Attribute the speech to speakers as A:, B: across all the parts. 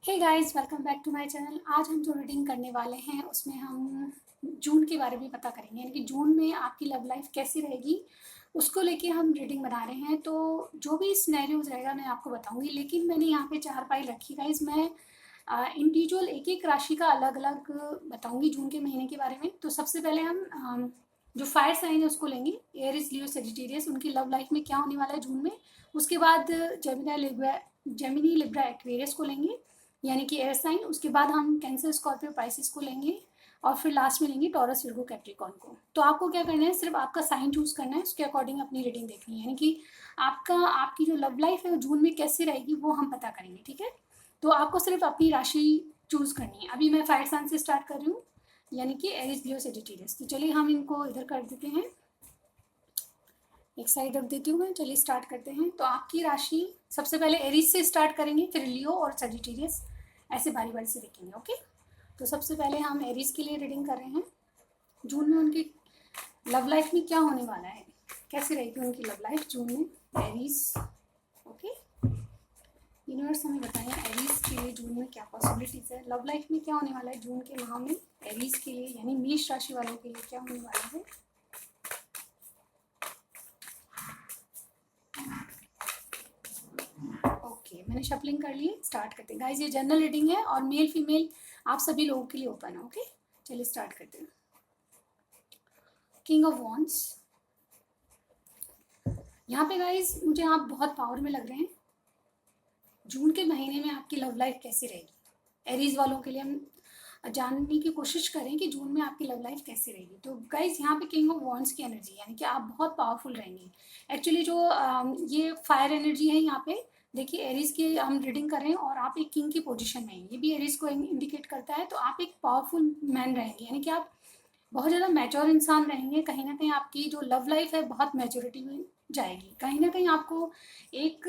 A: Hey guys, welcome back to my channel. आज हम जो रीडिंग करने वाले हैं उसमें हम जून के बारे में पता करेंगे, यानी कि जून में आपकी लव लाइफ कैसी रहेगी उसको लेके हम रीडिंग बना रहे हैं। तो जो भी सिनेरियोज रहेगा मैं आपको बताऊंगी, लेकिन मैंने यहाँ पे 4 पाई रखी गाइस। मैं इंडिविजुअल एक एक राशि का अलग अलग बताऊंगी जून के महीने के बारे में। तो सबसे पहले हम जो फायर साइन है उसको लेंगे, एरिस लियो सेजिटेरियस, उनकी लव लाइफ में क्या होने वाला है जून में। उसके बाद जेमिनी लिब्रा एक्वेरियस को लेंगे, यानी कि एयर साइन। उसके बाद हम कैंसर स्कॉर्पियो पाइसिस को लेंगे, और फिर लास्ट में लेंगे टॉरस विर्गो कैप्रिकॉर्न को। तो आपको क्या करना है, सिर्फ आपका साइन चूज करना है, उसके अकॉर्डिंग अपनी रीडिंग देखनी है, यानी कि आपकी जो लव लाइफ है वो जून में कैसी रहेगी वो हम पता करेंगे, ठीक है। तो आपको सिर्फ अपनी राशि चूज करनी है। अभी मैं फायर साइन से स्टार्ट कर रही हूँ, यानी कि एरिस लियो सेजिटेरियस। तो चलिए हम इनको इधर कर देते हैं, एक साइड रख देती हूँ मैं। चलिए स्टार्ट करते हैं। तो आपकी राशि सबसे पहले एरीज से स्टार्ट करेंगे, फिर लियो और सजिटेरियस, ऐसे बारी बारी से देखेंगे, ओके। तो सबसे पहले हम एरीज के लिए रीडिंग कर रहे हैं। जून में उनकी लव लाइफ में क्या होने वाला है, कैसे रहेगी उनकी लव लाइफ जून में, एरीज, ओके। यूनिवर्स हमें बताएं एरीज के लिए जून में क्या पॉसिबिलिटीज है, लव लाइफ में क्या होने वाला है जून के माह में एरीज के लिए, यानी मेष राशि वालों के लिए क्या होने वाला है। ओके, मैंने शफलिंग कर ली, स्टार्ट करते हैं गाइस। ये जनरल रीडिंग है और मेल फीमेल आप सभी लोगों के लिए ओपन है, ओके। चलिए स्टार्ट करते हैं। किंग ऑफ वॉन्ड्स, यहाँ पे गाइस मुझे आप बहुत पावर में लग रहे हैं। जून के महीने में आपकी लव लाइफ कैसी रहेगी, एरीज वालों के लिए हम जानने की कोशिश करें कि जून में आपकी लव लाइफ कैसी रहेगी। तो गाइज यहाँ पे किंग ऑफ वॉन्ड्स की एनर्जी, यानी कि आप बहुत पावरफुल रहेंगे। एक्चुअली जो ये फायर एनर्जी है यहाँ पे, देखिए एरीज की हम रीडिंग कर रहे हैं और आप एक किंग की पोजीशन में हैं, ये भी एरीज को इंडिकेट करता है। तो आप एक पावरफुल मैन रहेंगे, यानी कि आप बहुत ज़्यादा मैच्योर इंसान रहेंगे। कहीं ना कहीं आपकी जो लव लाइफ है बहुत मैच्योरिटी में जाएगी। कहीं ना कहीं आपको एक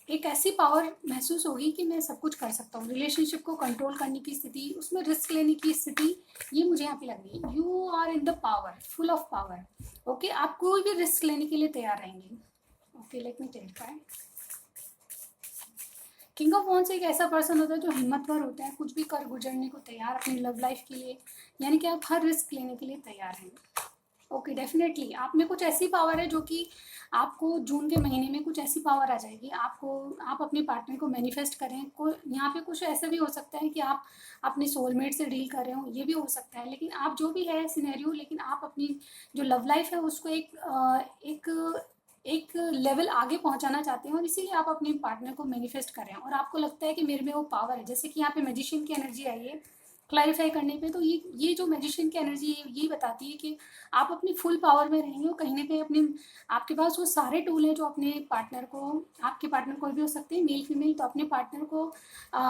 A: एक ऐसी पावर महसूस होगी कि मैं सब कुछ कर सकता हूँ। रिलेशनशिप को कंट्रोल करने की स्थिति, उसमें रिस्क लेने की स्थिति, ये मुझे यहाँ पे लग रही है। You are in the power, full of power, okay. आप कोई भी रिस्क लेने के लिए तैयार रहेंगे, okay. Let me clarify. King of wands एक ऐसा पर्सन होता है जो हिम्मतवर होता है, कुछ भी कर गुजरने को तैयार अपनी लव लाइफ के लिए, यानी कि आप हर रिस्क लेने के लिए तैयार हैं, ओके। डेफिनेटली आप में कुछ ऐसी पावर है जो कि आपको जून के महीने में कुछ ऐसी पावर आ जाएगी। आप अपने पार्टनर को मैनिफेस्ट करें। को यहाँ पे कुछ ऐसा भी हो सकता है कि आप अपने सोलमेट से डील कर रहे हो, ये भी हो सकता है। लेकिन आप जो भी है सिनेरियो, लेकिन आप अपनी जो लव लाइफ है उसको एक एक लेवल आगे पहुंचाना चाहते हैं, और इसीलिए आप अपने पार्टनर को मैनिफेस्ट कर रहे हैं। और आपको लगता है कि मेरे में वो पावर है, जैसे कि यहाँ पे मैजिशियन की एनर्जी आई है क्लैरिफाई करने पे। तो ये जो मैजिशियन की एनर्जी है ये बताती है कि आप अपनी फुल पावर में रहेंगे, और कहीं ना कहीं अपने आपके पास वो सारे टूल हैं जो अपने पार्टनर को, आपके पार्टनर कोई भी हो सकते हैं मेल फीमेल, तो अपने पार्टनर को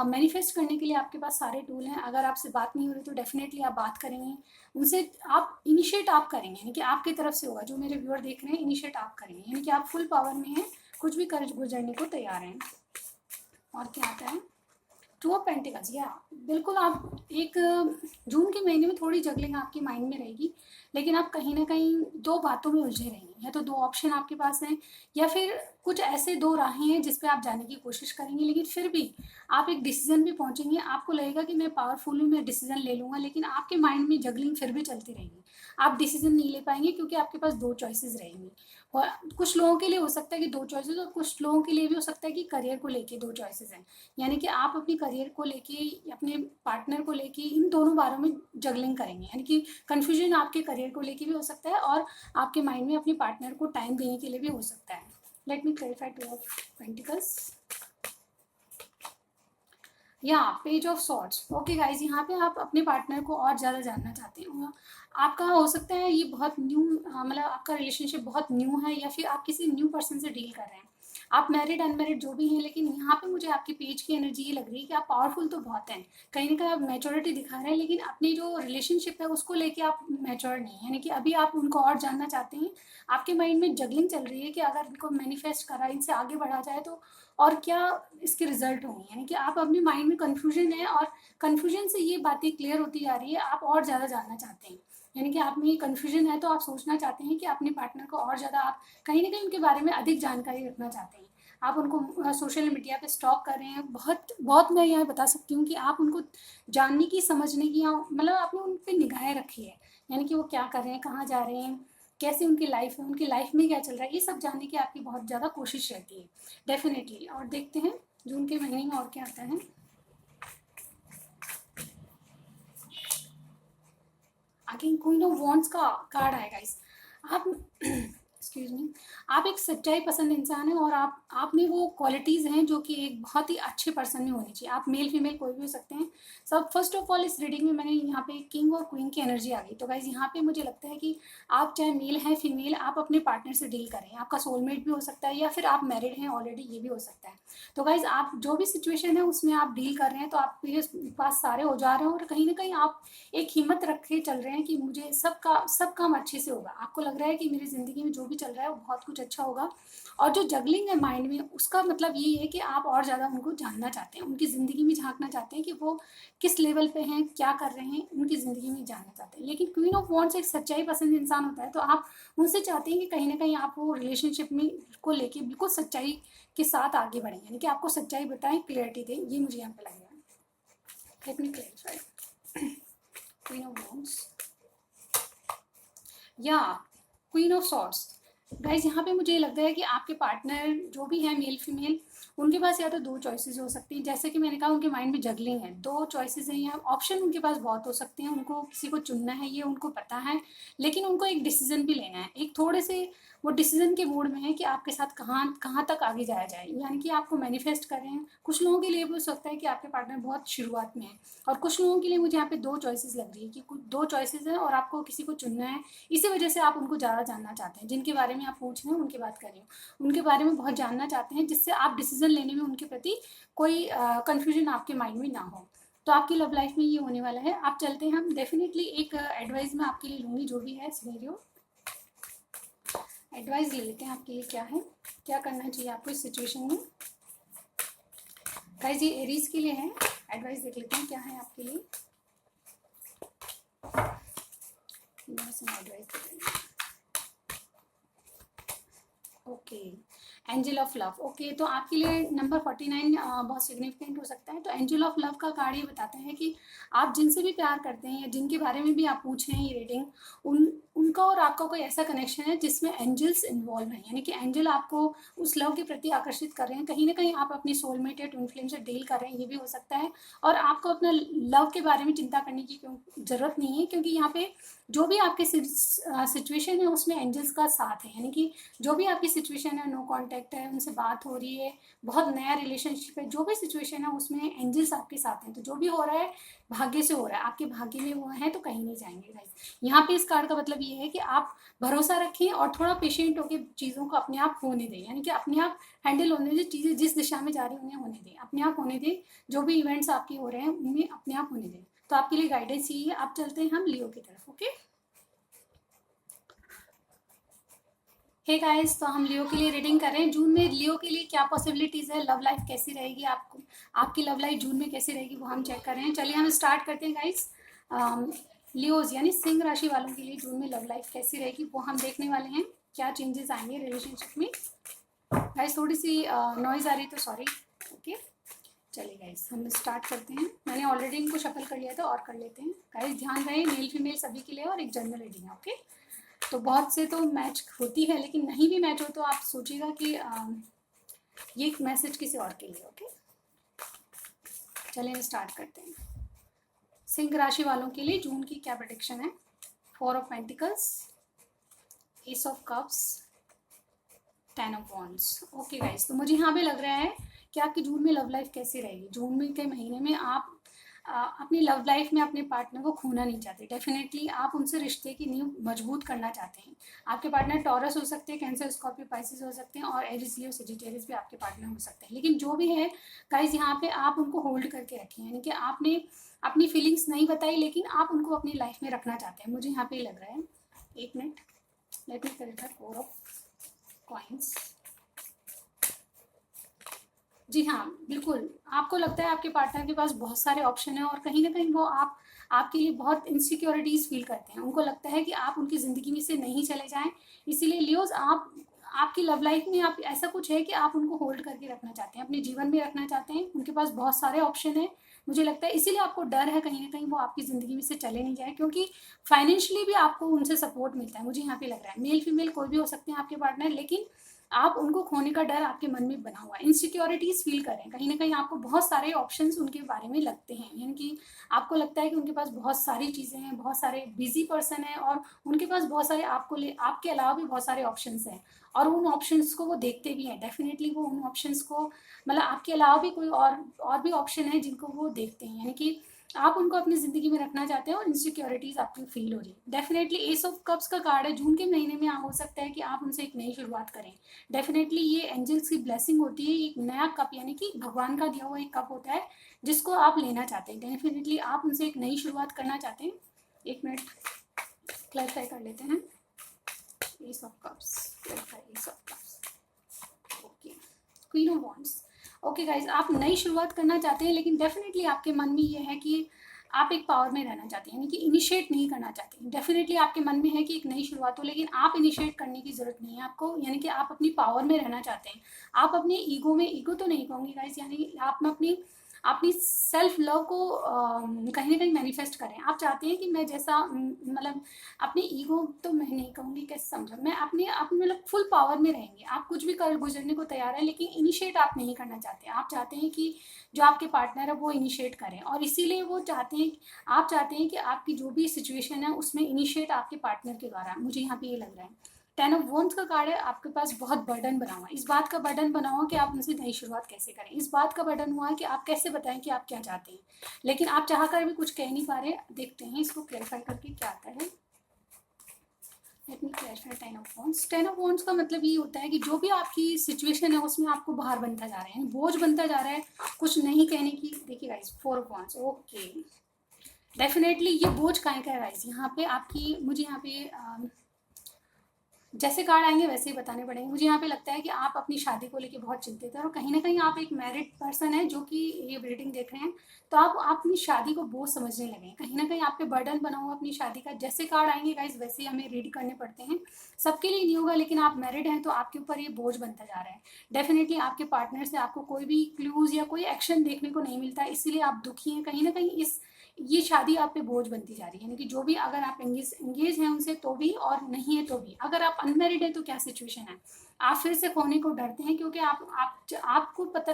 A: मैनिफेस्ट करने के लिए आपके पास सारे टूल हैं। अगर आपसे बात नहीं हो रही तो डेफिनेटली आप बात करेंगे उनसे, आप इनिशिएट आप करेंगे, यानी कि आपकी तरफ से होगा। जो मेरे व्यूअर देख रहे हैं इनिशिएट आप करेंगे, यानी कि आप फुल पावर में हैं, कुछ भी कर गुजरने को तैयार हैं। और क्या आता है, टू ऑफ पेंटिकल्स, या बिल्कुल आप एक जून के महीने में थोड़ी जगलिंग आपके माइंड में रहेगी, लेकिन आप कहीं ना कहीं दो बातों में उलझे रहेंगे। या तो दो ऑप्शन आपके पास हैं, या फिर कुछ ऐसे दो राहें हैं जिस पे आप जाने की कोशिश करेंगे, लेकिन फिर भी आप एक डिसीजन पे पहुंचेंगे। आपको लगेगा कि मैं पावरफुल हूँ, मैं डिसीजन ले लूँगा, लेकिन आपके माइंड में जगलिंग फिर भी चलती रहेगी। आप डिसीजन नहीं ले पाएंगे क्योंकि आपके पास दो चॉइसेस रहेंगी। और कुछ लोगों के लिए हो सकता है कि दो चॉइसेस, और कुछ लोगों के लिए भी हो सकता है कि करियर को लेके दो चॉइसेस हैं, यानी कि आप अपनी करियर को लेके, अपने पार्टनर को लेके, इन दोनों बारों में जगलिंग करेंगे। यानी कि कन्फ्यूजन आपके करियर को लेके भी हो सकता है, और आपके माइंड में अपने पार्टनर को टाइम देने के लिए भी हो सकता है। Let me clarify two of pentacles, या page of swords, okay guys. यहाँ पे आप अपने पार्टनर को और ज़्यादा जानना चाहते हो। आपका हो सकता है ये बहुत न्यू, मतलब आपका रिलेशनशिप बहुत न्यू है, या फिर आप किसी न्यू पर्सन से डील कर रहे हैं। आप मैरिड अनमैरिड जो भी हैं, लेकिन यहाँ पे मुझे आपके पेज की एनर्जी ये लग रही है कि आप पावरफुल तो बहुत हैं, कहीं ना कहीं आप मैच्योरिटी दिखा रहे हैं, लेकिन अपनी जो रिलेशनशिप है उसको लेके आप मैच्योर नहीं है, यानी कि अभी आप उनको और जानना चाहते हैं। आपके माइंड में जगलिंग चल रही है कि अगर इनको मैनिफेस्ट करा, इनसे आगे बढ़ा जाए तो और क्या इसके रिजल्ट होंगे, यानी कि आप अपने माइंड में कन्फ्यूजन है, और कन्फ्यूजन से ये बातें क्लियर होती जा रही है, आप और ज़्यादा जानना चाहते हैं। यानी कि आप में कन्फ्यूजन है तो आप सोचना चाहते हैं कि अपने पार्टनर को और ज़्यादा, आप कहीं ना कहीं उनके बारे में अधिक जानकारी रखना चाहते हैं। आप उनको सोशल मीडिया पे स्टॉक कर रहे हैं। बहुत बहुत मैं यह बता सकती हूँ कि आप उनको जानने की, समझने की, या मतलब आपने उन पर निगाहें रखी है, यानी कि वो क्या कर रहे हैं, कहाँ जा रहे हैं, कैसी उनकी लाइफ है, उनकी लाइफ में क्या चल रहा है, ये सब जानने की आपकी बहुत ज़्यादा कोशिश रहती है डेफिनेटली। और देखते हैं जून के महीने में और क्या आता है। अगेन क्वीन ऑफ वॉन्ड्स का कार्ड आएगा इस। आप एक्सक्यूज मी, आप एक सच्चाई पसंद इंसान हैं और आप में वो क्वालिटीज़ हैं जो कि एक बहुत ही अच्छे पर्सन में होनी चाहिए। आप मेल फीमेल कोई भी हो सकते हैं। सब फर्स्ट ऑफ ऑल इस रीडिंग में मैंने यहाँ पे किंग और क्वीन की एनर्जी आ गई। तो गाइज यहाँ पे मुझे लगता है कि आप चाहे मेल हैं फीमेल, आप अपने पार्टनर से डील करें। आपका सोलमेट भी हो सकता है या फिर आप मैरिड हैं ऑलरेडी, ये भी हो सकता है। तो गाइज आप जो भी सिचुएशन है उसमें आप डील कर रहे हैं तो आपके पास सारे हो जा रहे हैं, और कहीं ना कहीं आप एक हिम्मत रख के चल रहे हैं कि मुझे सब काम अच्छे से होगा। आपको लग रहा है कि मेरी ज़िंदगी में जो भी चल रहा है वो बहुत कुछ अच्छा होगा। और जो जगलिंग है माइंड में, उसका मतलब ये है कि आप और ज़्यादा उनको जानना चाहते हैं, उनकी ज़िंदगी में झांकना चाहते हैं कि वो किस लेवल पे हैं, क्या कर रहे हैं, उनकी ज़िंदगी में जानना चाहते हैं। लेकिन क्वीन ऑफ वॉन्ड्स एक सच्चाई पसंद इंसान होता है, तो आप उनसे चाहते हैं कि कहीं ना कहीं आप वो रिलेशनशिप में को लेके बिल्कुल सच्चाई के साथ आगे बढ़ें, यानी कि आपको सच्चाई बताएं, क्लियरिटी दें। ये मुझे यहाँ पे लग रहा है। Let me clarify. Queen of wands या क्वीन ऑफ सॉर्ड्स। गाइज यहाँ पे मुझे लगता है कि आपके पार्टनर जो भी है मेल फीमेल, उनके पास या तो दो चॉइसेस हो सकती हैं। जैसे कि मैंने कहा उनके माइंड में जगलिंग है, दो चॉइसेस हैं या ऑप्शन उनके पास बहुत हो सकते हैं। उनको किसी को चुनना है ये उनको पता है, लेकिन उनको एक डिसीजन भी लेना है। एक थोड़े से वो डिसीजन के मूड में है कि आपके साथ कहाँ कहाँ तक आगे जाया जाए, यानी कि आपको मैनिफेस्ट कर रहे हैं। कुछ लोगों के लिए भी हो सकता है कि आपके पार्टनर बहुत शुरुआत में है, और कुछ लोगों के लिए मुझे यहाँ पे दो चॉइसेस लग रही है कि कुछ दो चॉइसेस हैं और आपको किसी को चुनना है। इसी वजह से आप उनको ज़्यादा जानना चाहते हैं। जिनके बारे में आप पूछ रहे हैं उनकी बात कर रही हूँ, उनके बारे में बहुत जानना चाहते हैं, जिससे आप डिसीजन लेने में उनके प्रति कोई कन्फ्यूजन आपके माइंड में ना हो। तो आपकी लव लाइफ में ये होने वाला है। आप चलते हैं, हम डेफिनेटली एक एडवाइस मैं आपके लिए लूँगी, जो भी है सिनेरियो एडवाइस ले लेते हैं आपके लिए क्या है, क्या करना चाहिए आपको इस सिचुएशन में। गाइस ये एरीज के लिए है, एडवाइस देख लेते हैं क्या है आपके लिए। Okay, angel of love. Okay, तो आपके लिए नंबर 49 बहुत सिग्निफिकेंट हो सकता है। तो एंजल ऑफ लव का कार्ड ये बताता है कि आप जिनसे भी प्यार करते हैं या जिनके बारे में भी आप पूछ रहे हैं ये रीडिंग, उनका और आपका कोई ऐसा कनेक्शन है जिसमें एंजल्स इन्वॉल्व हैं, यानी कि एंजल आपको उस लव के प्रति आकर्षित कर रहे हैं। कहीं ना कहीं आप अपनी सोलमेट या ट्विन फ्लेम से डील कर रहे हैं, ये भी हो सकता है। और आपको अपना लव के बारे में चिंता करने की ज़रूरत नहीं है, क्योंकि यहाँ पे जो भी आपके सिचुएशन है उसमें एंजल्स का साथ है। यानी कि जो भी आपकी सिचुएशन है, नो कांटेक्ट है, उनसे बात हो रही है, बहुत नया रिलेशनशिप है, जो भी सिचुएशन है उसमें एंजल्स आपके साथ हैं। तो जो भी हो रहा है भाग्य से हो रहा है, आपके भाग्य में वो है, तो कहीं नहीं जाएंगे गाइस। यहाँ पे इस कार्ड का मतलब ये है कि आप भरोसा रखें और थोड़ा पेशेंट होकर चीज़ों को अपने आप होने दें, यानी कि अपने आप हैंडल होने दें। चीज़ें जिस दिशा में जा रही हैं उन्हें होने दें, अपने आप होने दें। जो भी इवेंट्स आपके हो रहे हैं उनमें अपने आप होने दें। तो आपके लिए गाइडेंस यही है। आप चलते हैं हम लियो की तरफ। ओके, हे गाइस, तो हम लियो के लिए रीडिंग कर रहे हैं। जून में लियो के लिए क्या पॉसिबिलिटीज़ है, लव लाइफ कैसी रहेगी, आपको आपकी लव लाइफ जून में कैसी रहेगी वो हम चेक कर रहे हैं। चलिए हम स्टार्ट करते हैं गाइस। लियोज यानी सिंह राशि वालों के लिए जून में लव लाइफ कैसी रहेगी वो हम देखने वाले हैं। क्या चेंजेस आएंगे रिलेशनशिप में। गाइस थोड़ी सी नॉइज़ आ रही तो सॉरी। ओके, चलिए गाइस हम स्टार्ट करते हैं। मैंने ऑलरेडी इनको शफल कर लिया था और कर लेते हैं। गाइस ध्यान रहे, मेल फीमेल सभी के लिए और एक जनरल रीडिंग है। ओके, तो बहुत से तो मैच होती है, लेकिन नहीं भी मैच हो तो आप सोचिएगा कि ये एक मैसेज किसी और के लिए। ओके, चलिए स्टार्ट करते हैं। सिंह राशि वालों के लिए जून की क्या प्रेडिक्शन है। 4 of pentacles, S of cups, 10 of wands. Okay guys, तो मुझे यहाँ पे लग रहा है कि आपकी जून में लव लाइफ कैसी रहेगी। जून में के महीने में आप अपनी लव लाइफ में अपने पार्टनर को खोना नहीं चाहते। डेफिनेटली आप उनसे रिश्ते की नींव मजबूत करना चाहते हैं। आपके पार्टनर टॉरस हो सकते हैं, कैंसर, स्कॉर्पियो, पाइसिस हो सकते हैं, और एरिस, लियो, सजिटेरियस भी आपके पार्टनर हो सकते हैं। लेकिन जो भी है गाइस, यहाँ पे आप उनको होल्ड करके रखें, यानी कि आपने अपनी फीलिंग्स नहीं बताई, लेकिन आप उनको अपनी लाइफ में रखना चाहते हैं। मुझे यहाँ पे लग रहा है, एक minute, let me correct, 4 of coins. जी हाँ, बिल्कुल, आपको लगता है आपके पार्टनर के पास बहुत सारे ऑप्शन हैं, और कहीं न कहीं वो आपके लिए बहुत इनसिक्योरिटीज़ फ़ील करते हैं। उनको लगता है कि आप उनकी ज़िंदगी में से नहीं चले जाएँ, इसीलिए लियोज़ आपकी लव लाइफ में आप ऐसा कुछ है कि आप उनको होल्ड करके रखना चाहते हैं, अपने जीवन में रखना चाहते हैं, उनके पास बहुत सारे ऑप्शन हैं। मुझे लगता है इसीलिए आपको डर है कहीं ना कहीं वो आपकी ज़िंदगी में से चले नहीं जाए, क्योंकि फाइनेंशियली भी आपको उनसे सपोर्ट मिलता है। मुझे यहाँ पे लग रहा है मेल फीमेल कोई भी हो सकते हैं आपके पार्टनर, लेकिन आप उनको खोने का डर आपके मन में बना हुआ है, इनसिक्योरिटीज फील करें कहीं ना कहीं, आपको बहुत सारे ऑप्शंस उनके बारे में लगते हैं, यानी कि आपको लगता है कि उनके पास बहुत सारी चीज़ें हैं, बहुत सारे बिजी पर्सन हैं, और उनके पास बहुत सारे आपके अलावा भी बहुत सारे ऑप्शंस हैं, और उन ऑप्शंस को वो देखते भी हैं। डेफिनेटली वो उन ऑप्शंस को, मतलब आपके अलावा भी कोई और भी ऑप्शन है जिनको वो देखते हैं, यानी कि आप उनको अपनी ज़िंदगी में रखना चाहते हैं और इनसिक्योरिटीज़ आपको फील हो रही है। डेफिनेटली एस ऑफ कप्स का कार्ड है, जून के महीने में हो सकता है कि आप उनसे एक नई शुरुआत करें। डेफिनेटली ये एंजल्स की ब्लेसिंग होती है, एक नया कप यानी कि भगवान का दिया हुआ एक कप होता है जिसको आप लेना चाहते हैं। डेफिनेटली आप उनसे एक नई शुरुआत करना चाहते हैं। एक मिनट क्लैरिफाई कर लेते हैं। S of cups, clarify ace of cups, okay, queen of wands. Okay guys, आप नई शुरुआत करना चाहते हैं, लेकिन डेफिनेटली आपके मन में ये है कि आप एक पावर में रहना चाहते हैं, यानी कि इनिशिएट नहीं करना चाहते। डेफिनेटली आपके मन में है कि एक नई शुरुआत हो, लेकिन आप इनिशिएट करने की जरूरत नहीं है आपको, यानी कि आप अपनी पावर में रहना चाहते हैं। आप अपने ईगो में, ईगो तो नहीं कहूँगी गाइज, यानी आप में अपनी सेल्फ लव को कहीं ना कहीं मैनिफेस्ट करें। आप चाहते हैं कि मैं जैसा मतलब अपनी ईगो तो मैं नहीं कहूँगी, कैसे समझा, मैं अपने मतलब फुल पावर में रहेंगे। आप कुछ भी कर गुजरने को तैयार है, लेकिन इनिशिएट आप नहीं करना चाहते। आप चाहते हैं कि जो आपके पार्टनर है वो इनिशिएट करें, और इसीलिए वो चाहते हैं, आप चाहते हैं कि आपकी जो भी सिचुएशन है उसमें इनिशिएट आपके पार्टनर के द्वारा। मुझे यहाँ पे ये लग रहा है। 10 ऑफ वॉन्ड्स का कार्ड है, आपके पास बहुत बर्डन बना हुआ है। इस बात का बर्डन बना हुआ कि आप उनसे नई शुरुआत कैसे करें, इस बात का बर्डन हुआ है कि आप कैसे बताएं कि आप क्या चाहते हैं, लेकिन आप चाह कर भी कुछ कह नहीं पा रहे। देखते हैं इसको क्लैरिफाई करके क्या आता है। Let me clarify 10 of wands. 10 of wands का मतलब ये होता है कि जो भी आपकी सिचुएशन है उसमें आपको बाहर बनता जा रहा है, बोझ बनता जा रहा है, कुछ नहीं कहने की। देखिए guys, 4 of wands, okay, definitely ये बोझ काहे का है गाइस यहाँ पे आपकी। मुझे यहाँ पे जैसे कार्ड आएंगे वैसे ही बताने पड़ेंगे। मुझे यहाँ पे लगता है कि आप अपनी शादी को लेके बहुत चिंतित हैं, और कहीं ना कहीं आप एक मैरिड पर्सन है जो कि ये रीडिंग देख रहे हैं, तो आप अपनी शादी को बोझ समझने लगे हैं। कहीं ना कहीं आप पे बर्डन बना हुआ अपनी शादी का। जैसे कार्ड आएंगे गाइस वैसे ही हमें रीड करने पड़ते हैं, सबके लिए नहीं होगा, लेकिन आप मैरिड हैं तो आपके ऊपर ये बोझ बनता जा रहा है। डेफिनेटली आपके पार्टनर से आपको कोई भी क्लूज या कोई एक्शन देखने को नहीं मिलता, इसीलिए आप दुखी हैं। कहीं ना कहीं ये शादी आप पे बोझ बनती जा रही है, यानी कि जो भी, अगर आप एंगेज हैं उनसे तो भी, और नहीं है तो भी। अगर आप अनमेरिड हैं तो क्या सिचुएशन है, आप फिर से खोने को डरते हैं, क्योंकि आपको पता,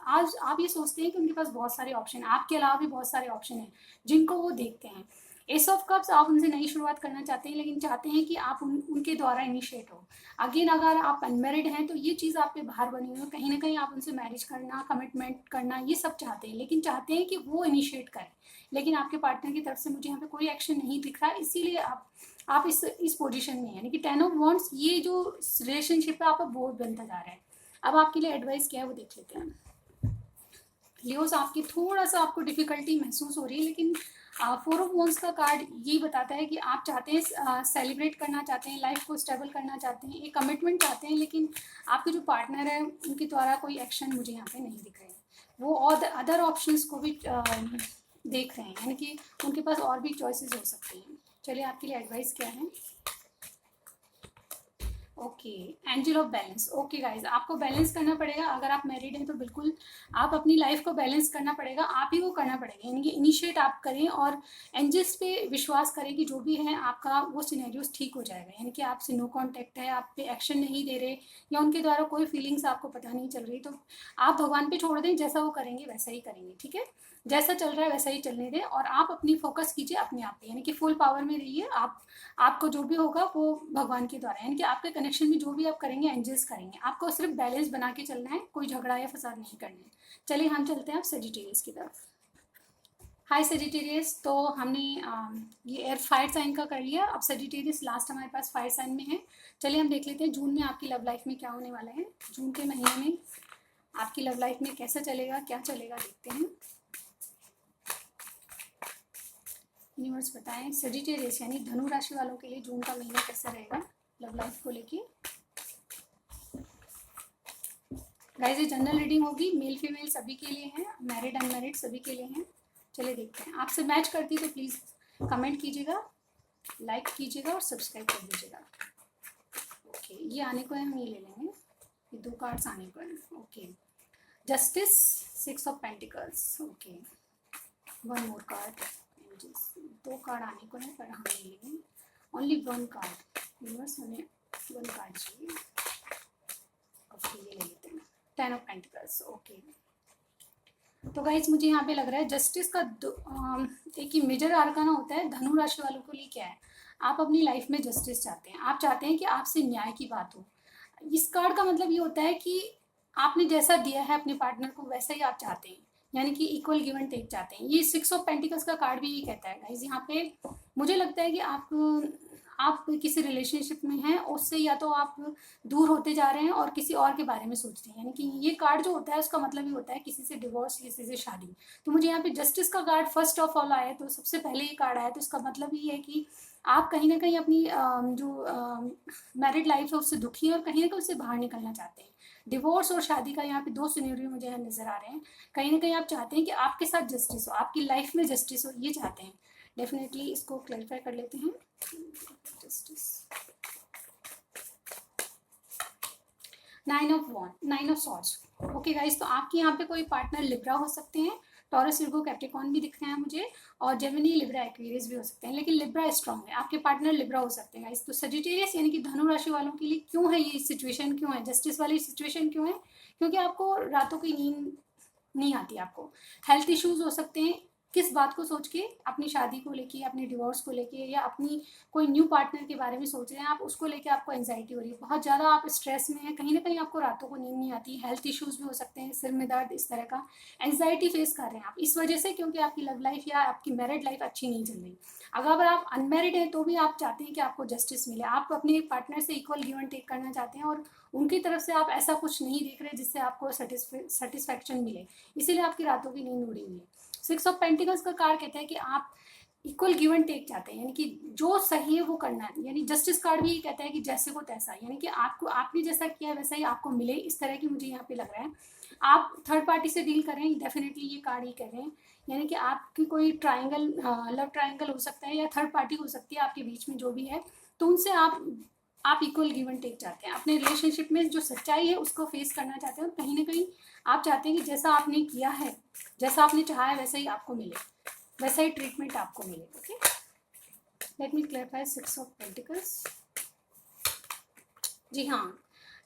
A: आज आप ये सोचते हैं कि उनके पास बहुत सारे ऑप्शन है, आपके अलावा भी बहुत सारे ऑप्शन हैं जिनको वो देखते हैं। एस ऑफ कप्स, आप उनसे नई शुरुआत करना चाहते हैं, लेकिन चाहते हैं कि आप उनके द्वारा इनिशिएट हो। अगेन, अगर आप अनमेरिड हैं तो ये चीज़ आप पे बाहर बनी हुई है, कहीं ना कहीं आप उनसे मैरिज करना, कमिटमेंट करना, ये सब चाहते हैं, लेकिन चाहते हैं कि वो इनिशिएट करें। लेकिन आपके पार्टनर की तरफ से मुझे यहाँ पे कोई एक्शन नहीं दिख रहा, इसीलिए आप इस पोजीशन में, यानी कि 10 ऑफ वॉन्ड्स, ये जो रिलेशनशिप है आपका बोझ बनता जा रहा है। अब आपके लिए एडवाइस क्या है वो देख लेते हैं। लियोस, आपकी थोड़ा सा आपको डिफिकल्टी महसूस हो रही है, लेकिन 4 ऑफ वॉन्ड्स का कार्ड यही बताता है कि आप चाहते हैं, सेलिब्रेट करना चाहते हैं, लाइफ को स्टेबल करना चाहते हैं, एक कमिटमेंट चाहते हैं, लेकिन आपके जो पार्टनर है उनके द्वारा कोई एक्शन मुझे यहाँ पे नहीं दिख रहे हैं। वो और अदर ऑप्शंस को भी देख रहे हैं, यानी कि उनके पास और भी चॉइसेस हो सकती हैं। चलिए आपके लिए एडवाइस क्या है। Okay, angel of balance. Okay guys, आपको बैलेंस करना पड़ेगा। अगर आप मैरिड हैं तो बिल्कुल आप अपनी लाइफ को बैलेंस करना पड़ेगा, आप ही को करना पड़ेगा, यानी कि इनिशिएट आप करें और एंजल्स पे विश्वास करें कि जो भी है आपका वो सिनेरियोस ठीक हो जाएगा। यानी कि आपसे नो कॉन्टैक्ट है, आप पे एक्शन नहीं दे रहे, या उनके द्वारा कोई फीलिंग्स आपको पता नहीं चल रही, तो आप भगवान पे छोड़ दें, जैसा वो करेंगे वैसा ही करेंगे, ठीक है। जैसा चल रहा है वैसा ही चलने दें, और आप अपनी फोकस कीजिए अपने आप पे, यानी कि फुल पावर में रहिए। आपको जो भी होगा वो भगवान के द्वारा, यानी कि आपके कनेक्शन में जो भी आप करेंगे एंजल्स करेंगे। आपको सिर्फ बैलेंस बना के चलना है, कोई झगड़ा या फसाद नहीं करना है। चलिए हम चलते हैं अब सेजिटेरियस की तरफ। हाय सेजिटेरियस, तो हमने ये एयर फायर साइन का कर लिया। अब सेजिटेरियस लास्ट हमारे पास फायर साइन में है। चलिए हम देख लेते हैं जून में आपकी लव लाइफ में क्या होने वाला है। जून के महीने में आपकी लव लाइफ में कैसा चलेगा, क्या चलेगा, देखते हैं। यूनिवर्स बताएं सेजिटेरियस यानी धनु राशि वालों के लिए जून का महीना कैसा रहेगा लव लाइफ को लेके। गाइस, ये जनरल रीडिंग होगी, मेल फीमेल सभी के लिए है, मैरिड अनमैरिड सभी के लिए है। चलिए देखते हैं। आपसे मैच करती तो प्लीज़ कमेंट कीजिएगा, लाइक कीजिएगा और सब्सक्राइब कर दीजिएगा। ओके, ये आने को है, हम ये ले लेंगे, ये 2 कार्ड्स आने को है। Okay, justice, 6 of pentacles. Okay, 1 more card, 2 card आने को है पर हम ले लेंगे, ओनली 1 कार्ड, यूनिवर्स हमें 1 कार्ड चाहिए। ओके, ये ले लेते हैं, 10 ऑफ पेंटिकल्स। ओके, तो गाइज मुझे यहाँ पे लग रहा है जस्टिस का एक ही मेजर आर्काना होता है धनु राशि वालों के लिए। क्या है, आप अपनी लाइफ में जस्टिस चाहते हैं, आप चाहते हैं कि आपसे न्याय की बात हो। इस कार्ड का मतलब ये होता है कि आपने जैसा दिया है अपने पार्टनर को वैसा ही आप चाहते हैं, यानी कि इक्वल गिव एंड टेक चाहते हैं। ये 6 ऑफ पेंटिकल्स का कार्ड भी ये कहता है गाइज। यहाँ पे मुझे लगता है कि आप किसी रिलेशनशिप में हैं, उससे या तो आप दूर होते जा रहे हैं और किसी और के बारे में सोच रहे हैं, यानी कि ये कार्ड जो होता है उसका मतलब ये होता है किसी से डिवोर्स, किसी से शादी। तो मुझे यहाँ पे जस्टिस का कार्ड फर्स्ट ऑफ ऑल आया, तो सबसे पहले ये कार्ड आया, तो इसका मतलब ये है कि आप कहीं ना कहीं अपनी जो मैरिड लाइफ है उससे दुखी है और कहीं ना कहीं उससे बाहर निकलना चाहते हैं। डिवोर्स और शादी का यहाँ पे 2 सिनेरियो मुझे यहाँ नजर आ रहे हैं। कहीं ना कहीं आप चाहते हैं कि आपके साथ जस्टिस हो, आपकी लाइफ में जस्टिस हो, ये चाहते हैं। डेफिनेटली इसको क्लैरिफाई कर लेते हैं। Justice, 9 of swords. Okay guys, तो आपके यहाँ पे कोई पार्टनर लिब्रा हो सकते हैं, टॉरस, विर्गो, कैप्रिकॉर्न भी दिख रहे हैं मुझे, और जेमिनी, लिब्रा, एक्वेरियस भी हो सकते हैं, लेकिन लिब्रा स्ट्रॉन्ग है, आपके पार्टनर लिब्रा हो सकते हैं गाइस। तो सजिटेरियस यानी कि धनु राशि वालों के लिए क्यों है ये सिचुएशन, क्यों है जस्टिस वाली सिचुएशन, क्यों है, क्योंकि आपको रातों की नींद नहीं आती, आपको हेल्थ इश्यूज हो सकते हैं। किस बात को सोच के, अपनी शादी को लेके, अपने डिवोर्स को लेके, या अपनी कोई न्यू पार्टनर के बारे में सोच रहे हैं आप, उसको लेके आपको एंजाइटी हो रही है, बहुत ज़्यादा आप स्ट्रेस में हैं, कहीं ना कहीं आपको रातों को नींद नहीं आती, हेल्थ इश्यूज भी हो सकते हैं, सिर में दर्द, इस तरह का एंजाइटी फेस कर रहे हैं आप इस वजह से, क्योंकि आपकी लव लाइफ या आपकी मैरिड लाइफ अच्छी नहीं चल रही। अगर आप अनमेरिड हैं तो भी आप चाहते हैं कि आपको जस्टिस मिले, आप अपने पार्टनर से इक्वल गिव एंड टेक करना चाहते हैं, और उनकी तरफ से आप ऐसा कुछ नहीं देख रहे जिससे आपको सेटिस्फैक्शन मिले, इसीलिए आपकी रातों की नींद उड़ी हुई है। 6 ऑफ पेंटिकल्स का कार्ड कहता है कि आप इक्वल गिव एंड टेक चाहते हैं, यानी कि जो सही है वो करना है, यानी जस्टिस कार्ड भी कहता है कि जैसे को तैसा, यानी कि आपको, आपने जैसा किया है वैसा ही आपको मिले, इस तरह की मुझे यहाँ पे लग रहा है। आप थर्ड पार्टी से डील कर रहे हैं, डेफिनेटली ये कार्ड ही कह रहे हैं, यानी कि आपकी कोई ट्राइंगल, लव ट्राइंगल हो सकता है, या थर्ड पार्टी हो सकती है आपके बीच में जो भी है, तो उनसे आप इक्वल गिव एंड टेक चाहते हैं, अपने रिलेशनशिप में जो सच्चाई है उसको फेस करना चाहते हैं, और कहीं ना कहीं आप चाहते हैं कि जैसा आपने किया है, जैसा आपने चाहा है वैसा ही आपको मिले, वैसा ही ट्रीटमेंट आपको मिले। Okay, let me clarify 6 of pentacles. जी हाँ,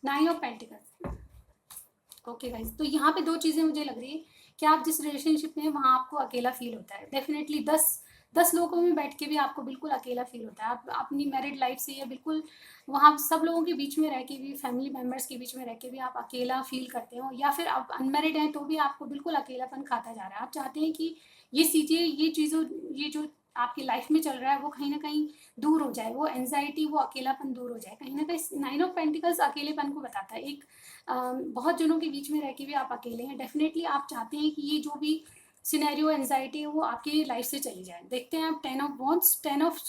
A: 9 ऑफ पेंटिकल्स। ओके गाइज, तो यहाँ पे 2 चीज़ें मुझे लग रही है कि आप जिस रिलेशनशिप में हैं वहाँ आपको अकेला फील होता है, डेफिनेटली 10 लोगों में बैठ के भी आपको बिल्कुल अकेला फील होता है। आप अपनी मैरिड लाइफ से, या बिल्कुल वहाँ सब लोगों के बीच में रह के भी, फैमिली मेम्बर्स के बीच में रह के भी आप अकेला फील करते हो, या फिर आप अनमेरिड हैं तो भी आपको बिल्कुल अकेलापन खाता जा रहा है। आप चाहते हैं कि ये चीज़ें, ये जो आपकी लाइफ में चल रहा है वो कहीं ना कहीं दूर हो जाए, वो एंजाइटी, वो अकेलापन दूर हो जाए। कहीं ना कहीं 9 ऑफ पेंटिकल्स अकेलेपन को बताता है, एक बहुत जनों के बीच में रह के भी आप अकेले हैं, डेफिनेटली आप चाहते हैं कि ये जो भी सिनेरियो, एंजाइटी है वो आपकी लाइफ से चली जाए। देखते हैं आप 10 ऑफ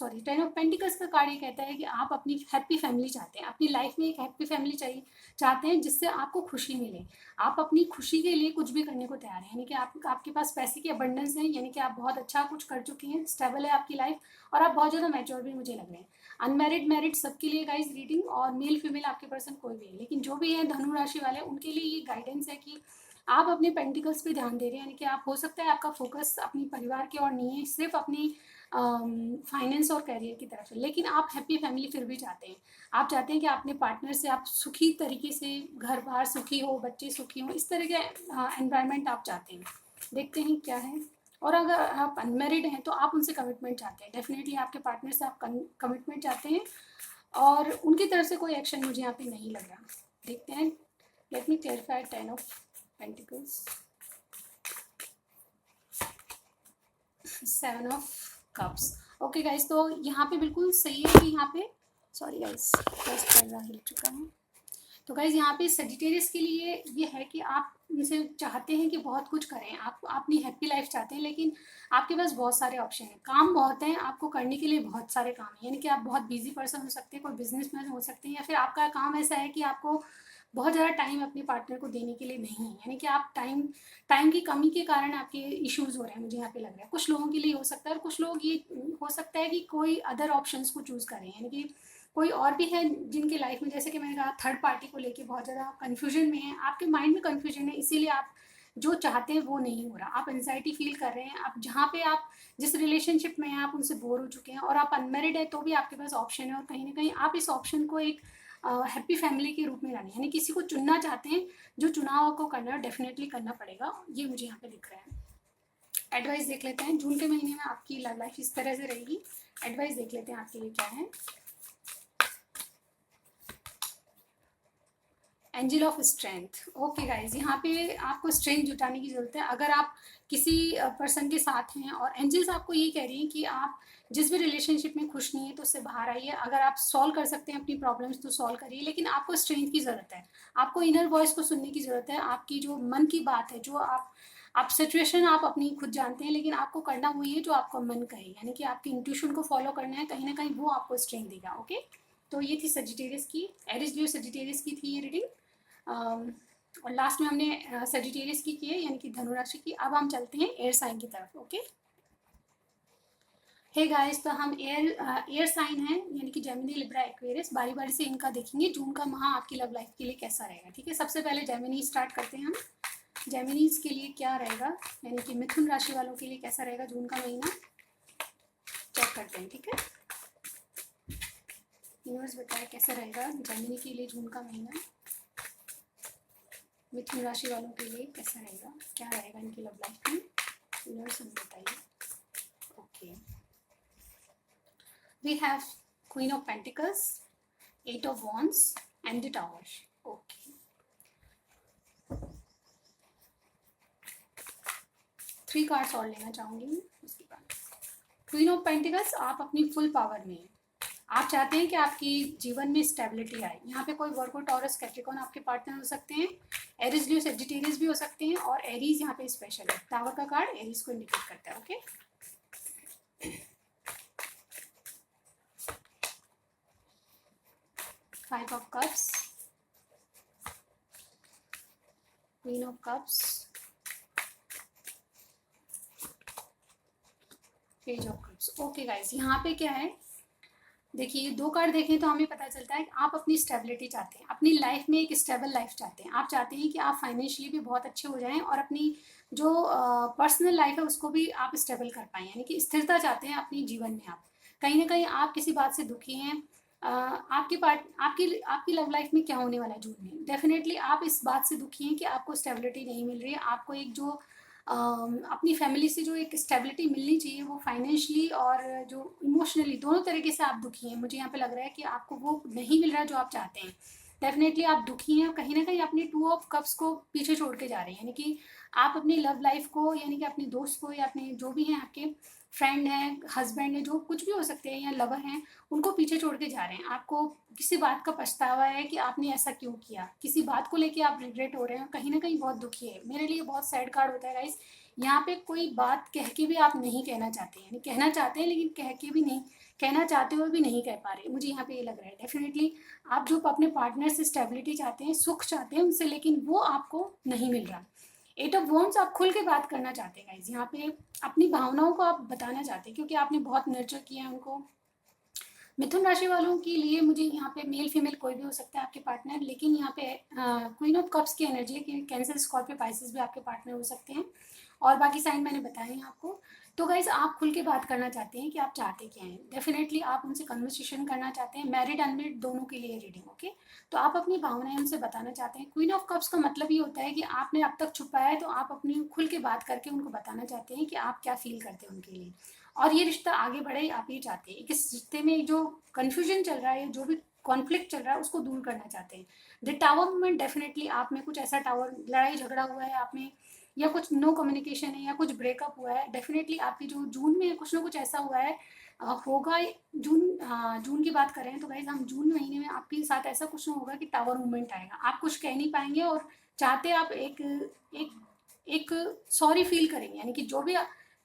A: पेंटिकल्स का कार्ड ये कहता है कि आप अपनी हैप्पी फैमिली चाहते हैं, अपनी लाइफ में एक हैप्पी फैमिली चाहिए, चाहते हैं जिससे आपको खुशी मिले, आप अपनी खुशी के लिए कुछ भी करने को तैयार हैं, यानी कि आपके पास पैसे की अबंडेंस है, यानी कि आप बहुत अच्छा कुछ कर चुके हैं, स्टेबल है आपकी लाइफ, और आप बहुत ज़्यादा मैच्योर भी मुझे लग रहे हैं। अनमेरिड, मैरिड सबके लिए गाइज रीडिंग, और मेल फीमेल आपके पर्सन कोई भी है, लेकिन जो भी है धनु राशि वाले उनके लिए ये गाइडेंस है कि आप अपने पेंटिकल्स पे ध्यान दे रहे हैं, यानी कि आप, हो सकता है आपका फोकस अपनी परिवार की ओर नहीं है, सिर्फ अपनी फाइनेंस और करियर की तरफ है, लेकिन आप हैप्पी फैमिली फिर भी चाहते हैं। आप चाहते हैं कि अपने पार्टनर से आप सुखी तरीके से, घर बार सुखी हो, बच्चे सुखी हो, इस तरह के एनवायरनमेंट आप चाहते हैं। देखते हैं क्या है। और अगर आप अनमेरिड हैं तो आप उनसे कमिटमेंट चाहते हैं, डेफिनेटली आपके पार्टनर से आप कमिटमेंट चाहते हैं, और उनकी तरफ से कोई एक्शन मुझे यहाँ पे नहीं लग रहा। देखते हैं, let me clarify 10 of pentacles, 7 of cups. Okay guys, तो यहाँ पे बिल्कुल सही है कि यहाँ पे, सॉरी गाइस, फर्स्ट पैरा हिल चुका है। तो गाइज यहाँ पे सजिटेरियस के लिए ये है कि आप उनसे चाहते हैं कि बहुत कुछ करें, आप अपनी हैप्पी लाइफ चाहते हैं, लेकिन आपके पास बहुत सारे ऑप्शन हैं, काम बहुत हैं, आपको करने के लिए बहुत सारे काम हैं, यानी कि आप बहुत बिजी पर्सन हो सकते हैं, कोई बिजनेसमैन हो सकते हैं, या फिर आपका काम ऐसा है कि आपको बहुत ज़्यादा टाइम अपने पार्टनर को देने के लिए नहीं है, यानी कि आप टाइम की कमी के कारण आपके इश्यूज हो रहे हैं, मुझे यहाँ पे लग रहा है। कुछ लोगों के लिए हो सकता है, और कुछ लोग ये हो सकता है कि कोई अदर ऑप्शंस को चूज़ करें, यानी कि कोई और भी है जिनके लाइफ में, जैसे कि मैंने कहा, थर्ड पार्टी को लेके बहुत ज़्यादा कन्फ्यूजन में है, आपके माइंड में कन्फ्यूजन है, इसीलिए आप जो चाहते हैं वो नहीं हो रहा, आप एंजाइटी फील कर रहे हैं, आप जहाँ पे आप जिस रिलेशनशिप में हैं आप उनसे बोर हो चुके हैं, और आप अनमेरिड है तो भी आपके पास ऑप्शन है, और कहीं ना कहीं आप इस ऑप्शन को एक हैप्पी फैमिली के रूप में लाने, यानी किसी को चुनना चाहते हैं, जो चुनाव आपको करना है डेफिनेटली करना पड़ेगा, ये मुझे यहाँ पे दिख रहा है। एडवाइस देख लेते हैं, जून के महीने में आपकी लव लाइफ इस तरह से रहेगी। एडवाइस देख लेते हैं आपके लिए क्या है। Angel of strength. Okay guys, यहाँ पे आपको स्ट्रेंथ जुटाने की जरूरत है। अगर आप किसी पर्सन के साथ हैं और एंजल्स आपको ये कह रही हैं कि आप जिस भी रिलेशनशिप में खुश नहीं है तो उससे बाहर आइए, अगर आप सॉल्व कर सकते हैं अपनी प्रॉब्लम्स तो सॉल्व करिए, लेकिन आपको स्ट्रेंथ की ज़रूरत है, आपको इनर वॉइस को सुनने की ज़रूरत है, आपकी जो मन की बात है, जो आप सिचुएशन आप अपनी खुद जानते हैं, लेकिन आपको करना वही है जो आपका मन कहे, यानी कि आपकी इंट्यूशन को फॉलो करना है, कहीं ना कहीं वो आपको स्ट्रेंथ देगा। ओके, तो ये थी सजिटेरियस की, एरिस लियो सजिटेरियस की थी ये रीडिंग। और लास्ट में हमने सजिटेरियस की है, यानी कि धनु राशि की। अब हम चलते हैं एयर साइन की तरफ। ओके हे गाइस, तो हम एयर साइन है, यानी कि जेमिनी, लिब्रा, एक्वेरियस, बारी बारी से इनका देखेंगे जून का माह आपकी लव लाइफ के लिए कैसा रहेगा। ठीक है, सबसे पहले जेमिनी स्टार्ट करते हैं हम। जेमिनीज के लिए क्या रहेगा, यानी कि मिथुन राशि वालों के लिए कैसा रहेगा जून का महीना, चेक करते हैं। ठीक है, यूनिवर्स बताए कैसा रहेगा जेमिनी के लिए जून का महीना, मिथुन राशि वालों के लिए कैसा रहेगा, क्या रहेगा इनकी लव लाइफ में, यूनिवर्स हमें बताइए। Okay, we have queen of pentacles, 8 of wands and the tower. Okay, 3 cards और लेना चाहूंगी उसके बाद। क्वीन ऑफ पेंटिकल्स, आप अपनी फुल पावर में हैं, आप चाहते हैं कि आपकी जीवन में स्टेबिलिटी आए। यहाँ पे कोई वर्गो, टॉरस, कैप्रिकॉर्न आपके पार्टनर हो सकते हैं, एरिस, लियो, सेजिटेरियस भी हो सकते हैं, और एरीज यहाँ पे स्पेशल है, टावर का कार्ड एरीज को इंडिकेट करता है। Okay, five of cups, queen of cups, page of cups. Okay guys, यहाँ पे क्या है, देखिए 2 कार्ड देखें तो हमें पता चलता है कि आप अपनी स्टेबिलिटी चाहते हैं, अपनी लाइफ में एक स्टेबल लाइफ चाहते हैं, आप चाहते हैं कि आप फाइनेंशियली भी बहुत अच्छे हो जाएं और अपनी जो पर्सनल लाइफ है उसको भी आप स्टेबल कर पाएँ, यानी कि स्थिरता चाहते हैं अपने जीवन में। आप कहीं ना कहीं आप किसी बात से दुखी हैं, आपकी लव लाइफ में क्या होने वाला है जून में, डेफिनेटली आप इस बात से दुखी हैं कि आपको स्टेबिलिटी नहीं मिल रही है, आपको एक जो अपनी फैमिली से जो एक स्टेबिलिटी मिलनी चाहिए वो फाइनेंशियली और जो इमोशनली दोनों तरीके से आप दुखी हैं। मुझे यहाँ पे लग रहा है कि आपको वो नहीं मिल रहा जो आप चाहते हैं, डेफिनेटली आप दुखी हैं, कहीं ना कहीं अपनी 2 ऑफ कप्स को पीछे छोड़ के जा रहे हैं, यानी कि आप अपनी लव लाइफ को, यानी कि अपने दोस्त को या अपने जो भी हैं आपके फ्रेंड हैं, हस्बैंड है, जो कुछ भी हो सकते हैं, या लवर हैं, उनको पीछे छोड़ के जा रहे हैं। आपको किसी बात का पछतावा है कि आपने ऐसा क्यों किया, किसी बात को लेके आप रिग्रेट हो रहे हैं, कहीं ना कहीं बहुत दुखी है। मेरे लिए बहुत सैड कार्ड होता है गाइस, यहाँ पे कोई बात कह के भी आप नहीं कहना चाहते, यानी कहना चाहते हैं लेकिन कह के भी नहीं, कहना चाहते हुए भी नहीं कह पा रहे, मुझे यहाँ पे ये लग रहा है। डेफिनेटली आप जो अपने पार्टनर से स्टेबिलिटी चाहते हैं, सुख चाहते हैं उनसे, लेकिन वो आपको नहीं मिल रहा। 8 ऑफ वॉन्ड्स, आप खुल के बात करना चाहते हैं गाइज, यहाँ पे अपनी भावनाओं को आप बताना चाहते हैं, क्योंकि आपने बहुत नर्चर किया है उनको। मिथुन राशि वालों के लिए मुझे यहाँ पे मेल फीमेल कोई भी हो सकता है आपके पार्टनर, लेकिन यहाँ पे क्वीन ऑफ कप्स की एनर्जी है कि कैंसर, स्कॉर्पियो, पाइसेस भी आपके पार्टनर हो सकते हैं, और बाकी साइन मैंने बताए हैं आपको। तो गाइज आप खुल के बात करना चाहते हैं कि आप चाहते क्या हैं, डेफिनेटली आप उनसे कन्वर्सेशन करना चाहते हैं, मैरिड अनमेरिड दोनों के लिए रीडिंग। ओके, तो आप अपनी भावनाएं उनसे बताना चाहते हैं। क्वीन ऑफ कप्स का मतलब ये होता है कि आपने अब तक छुपाया है, तो आप अपनी खुल के बात करके उनको बताना चाहते हैं कि आप क्या फील करते हैं उनके लिए, और ये रिश्ता आगे बढ़े, आप ये चाहते हैं। इस रिश्ते में जो कन्फ्यूजन चल रहा है, जो भी कॉन्फ्लिक्ट चल रहा है, उसको दूर करना चाहते हैं। द टावर मूवमेंट, डेफिनेटली आप में कुछ ऐसा टावर, लड़ाई झगड़ा हुआ है आप में, या कुछ नो कम्युनिकेशन है, या कुछ ब्रेकअप हुआ है, डेफिनेटली आपकी जो जून में कुछ ना कुछ ऐसा हुआ है, होगा। जून की बात करें तो गाइज हम जून महीने में आपके साथ ऐसा कुछ ना होगा कि टावर मूवमेंट आएगा, आप कुछ कह नहीं पाएंगे, और चाहते आप एक एक एक सॉरी फील करेंगे, यानी कि जो भी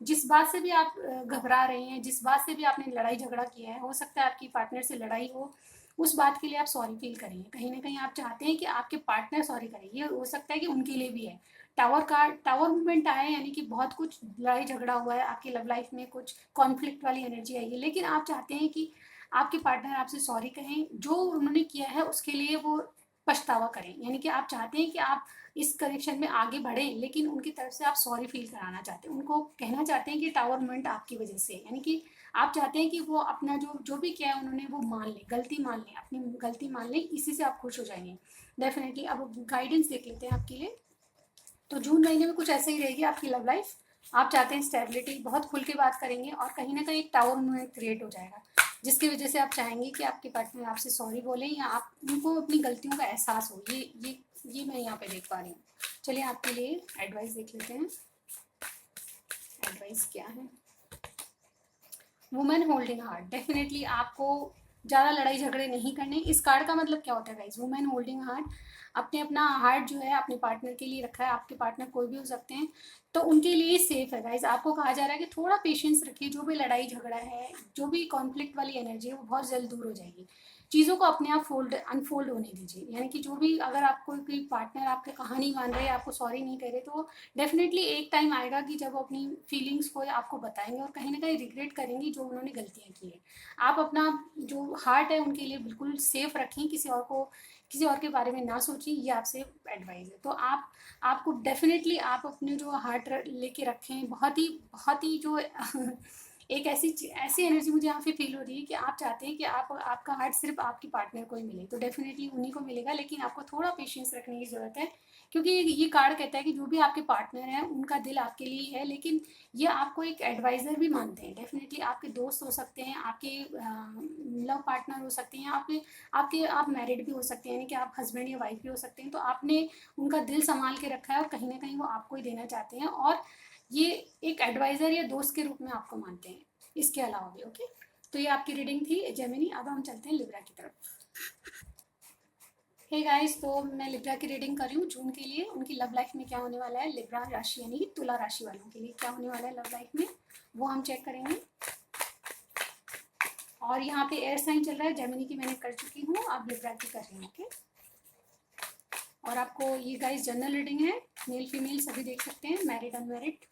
A: जिस बात से भी आप घबरा रहे हैं, जिस बात से भी आपने लड़ाई झगड़ा किया है, हो सकता है आपकी पार्टनर से लड़ाई हो, उस बात के लिए आप सॉरी फील करेंगे, कहीं ना कहीं आप चाहते हैं कि आपके पार्टनर सॉरी करें, ये हो सकता है कि उनके लिए भी है। टावर मूवमेंट आया है, यानी कि बहुत कुछ लड़ाई झगड़ा हुआ है आपकी लव लाइफ में, कुछ कॉन्फ्लिक्ट वाली एनर्जी आई है, लेकिन आप चाहते हैं कि आपके पार्टनर आपसे सॉरी कहें, जो उन्होंने किया है उसके लिए वो पछतावा करें, यानी कि आप चाहते हैं कि आप इस कनेक्शन में आगे बढ़ें, लेकिन उनकी तरफ से आप सॉरी फील कराना चाहते हैं, उनको कहना चाहते हैं कि टावर मोमेंट आपकी वजह से, यानी कि आप चाहते हैं कि वो अपना जो जो भी किया है उन्होंने वो मान लें, गलती मान लें, अपनी गलती मान लें, इसी से आप खुश हो जाएंगे डेफिनेटली। अब गाइडेंस देख लेते हैं आपके लिए। तो जून महीने में कुछ ऐसे ही रहेगी आपकी लव लाइफ। आप चाहते हैं स्टेबिलिटी, बहुत खुल के बात करेंगे और कहीं ना कहीं एक टावर मोमेंट क्रिएट हो जाएगा, जिसकी वजह से आप चाहेंगे कि आपके पार्टनर आपसे सॉरी बोले या आप उनको अपनी गलतियों का एहसास हो। ये मैं यहाँ पे देख पा रही हूँ। चलिए आपके लिए एडवाइस देख लेते हैं। एडवाइस क्या है? वुमेन होल्डिंग हार्ट, डेफिनेटली आपको ज़्यादा लड़ाई झगड़े नहीं करने। इस कार्ड का मतलब क्या होता है गाइज? वुमेन होल्डिंग हार्ट, अपने अपना हार्ट जो है अपने पार्टनर के लिए रखा है। आपके पार्टनर कोई भी हो सकते हैं, तो उनके लिए सेफ है गाइज। आपको कहा जा रहा है कि थोड़ा पेशेंस रखिए, जो भी लड़ाई झगड़ा है, जो भी कॉन्फ्लिक्ट वाली एनर्जी है वो बहुत जल्द दूर हो जाएगी। चीज़ों को अपने आप अनफोल्ड होने दीजिए, यानी कि जो भी, अगर आपको कोई पार्टनर आपके कहानी मान रहे हैं, आपको सॉरी नहीं कह रहे, तो डेफिनेटली एक टाइम आएगा कि जब वो अपनी फीलिंग्स को आपको बताएंगे और कहीं ना कहीं रिग्रेट करेंगी जो उन्होंने गलतियां की है। आप अपना जो हार्ट है उनके लिए बिल्कुल सेफ रखें, किसी और के बारे में ना सोचिए, ये आपसे एडवाइस है। तो आपको डेफिनेटली आप अपने जो हार्ट लेके रखें, बहुत ही जो एक ऐसी एनर्जी मुझे यहाँ पे फील हो रही है कि आप चाहते हैं कि आपका हार्ट सिर्फ आपके पार्टनर को ही मिले, तो डेफिनेटली उन्हीं को मिलेगा, लेकिन आपको थोड़ा पेशेंस रखने की ज़रूरत है। क्योंकि ये कार्ड कहता है कि जो भी आपके पार्टनर हैं उनका दिल आपके लिए है, लेकिन ये आपको एक एडवाइज़र भी मानते हैं। डेफिनेटली आपके दोस्त हो सकते हैं, आपके लव पार्टनर हो सकते हैं, आप मैरिड भी हो सकते हैं, यानी कि आप हस्बैंड या वाइफ भी हो सकते हैं। तो आपने उनका दिल संभाल के रखा है और कहीं ना कहीं वो आपको ही देना चाहते हैं, और ये एक एडवाइज़र या दोस्त के रूप में आपको मानते हैं, इसके अलावा भी। ओके, तो ये आपकी रीडिंग थी जेमिनी। अब हम चलते हैं लिब्रा की तरफ। हे गाइस, तो मैं लिब्रा की रीडिंग कर रही हूँ जून के लिए। उनकी लव लाइफ में क्या होने वाला है, लिब्रा राशि यानी कि तुला राशि वालों के लिए क्या होने वाला है लव लाइफ में, वो हम चेक करेंगे। और यहाँ पे एयर साइन चल रहा है, जेमिनी की मैंने कर चुकी हूँ, अब लिब्रा की कर रही हूँ। ओके, और आपको ये गाइस जनरल रीडिंग है, मेल फीमेल सभी देख सकते हैं, मैरिड अनमैरिड।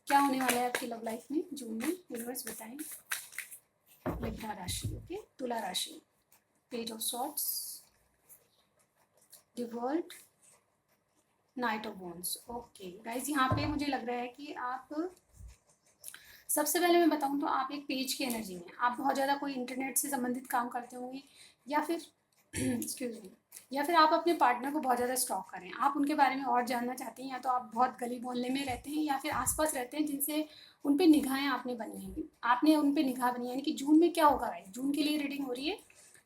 A: क्या होने वाला है आपकी लव लाइफ में जून में, यूनिवर्स बताएं। लिब्रा राशि, ओके, तुला राशि, page of swords, the world, knight of wands. Okay guys, यहाँ पे मुझे लग रहा है कि आप, सबसे पहले मैं बताऊँ तो आप एक पेज की एनर्जी में, आप बहुत ज़्यादा कोई इंटरनेट से संबंधित काम करते होंगे, या फिर एक्सक्यूज मी, या फिर आप अपने पार्टनर को बहुत ज़्यादा स्टॉक करें, आप उनके बारे में और जानना चाहते हैं, या तो आप बहुत गली मोहल्ले में रहते हैं या फिर आसपास रहते हैं जिनसे उन पे निगाहें आपने उन पे निगाह बनी। यानी कि जून में क्या होगा गाइज, जून के लिए रीडिंग हो रही है,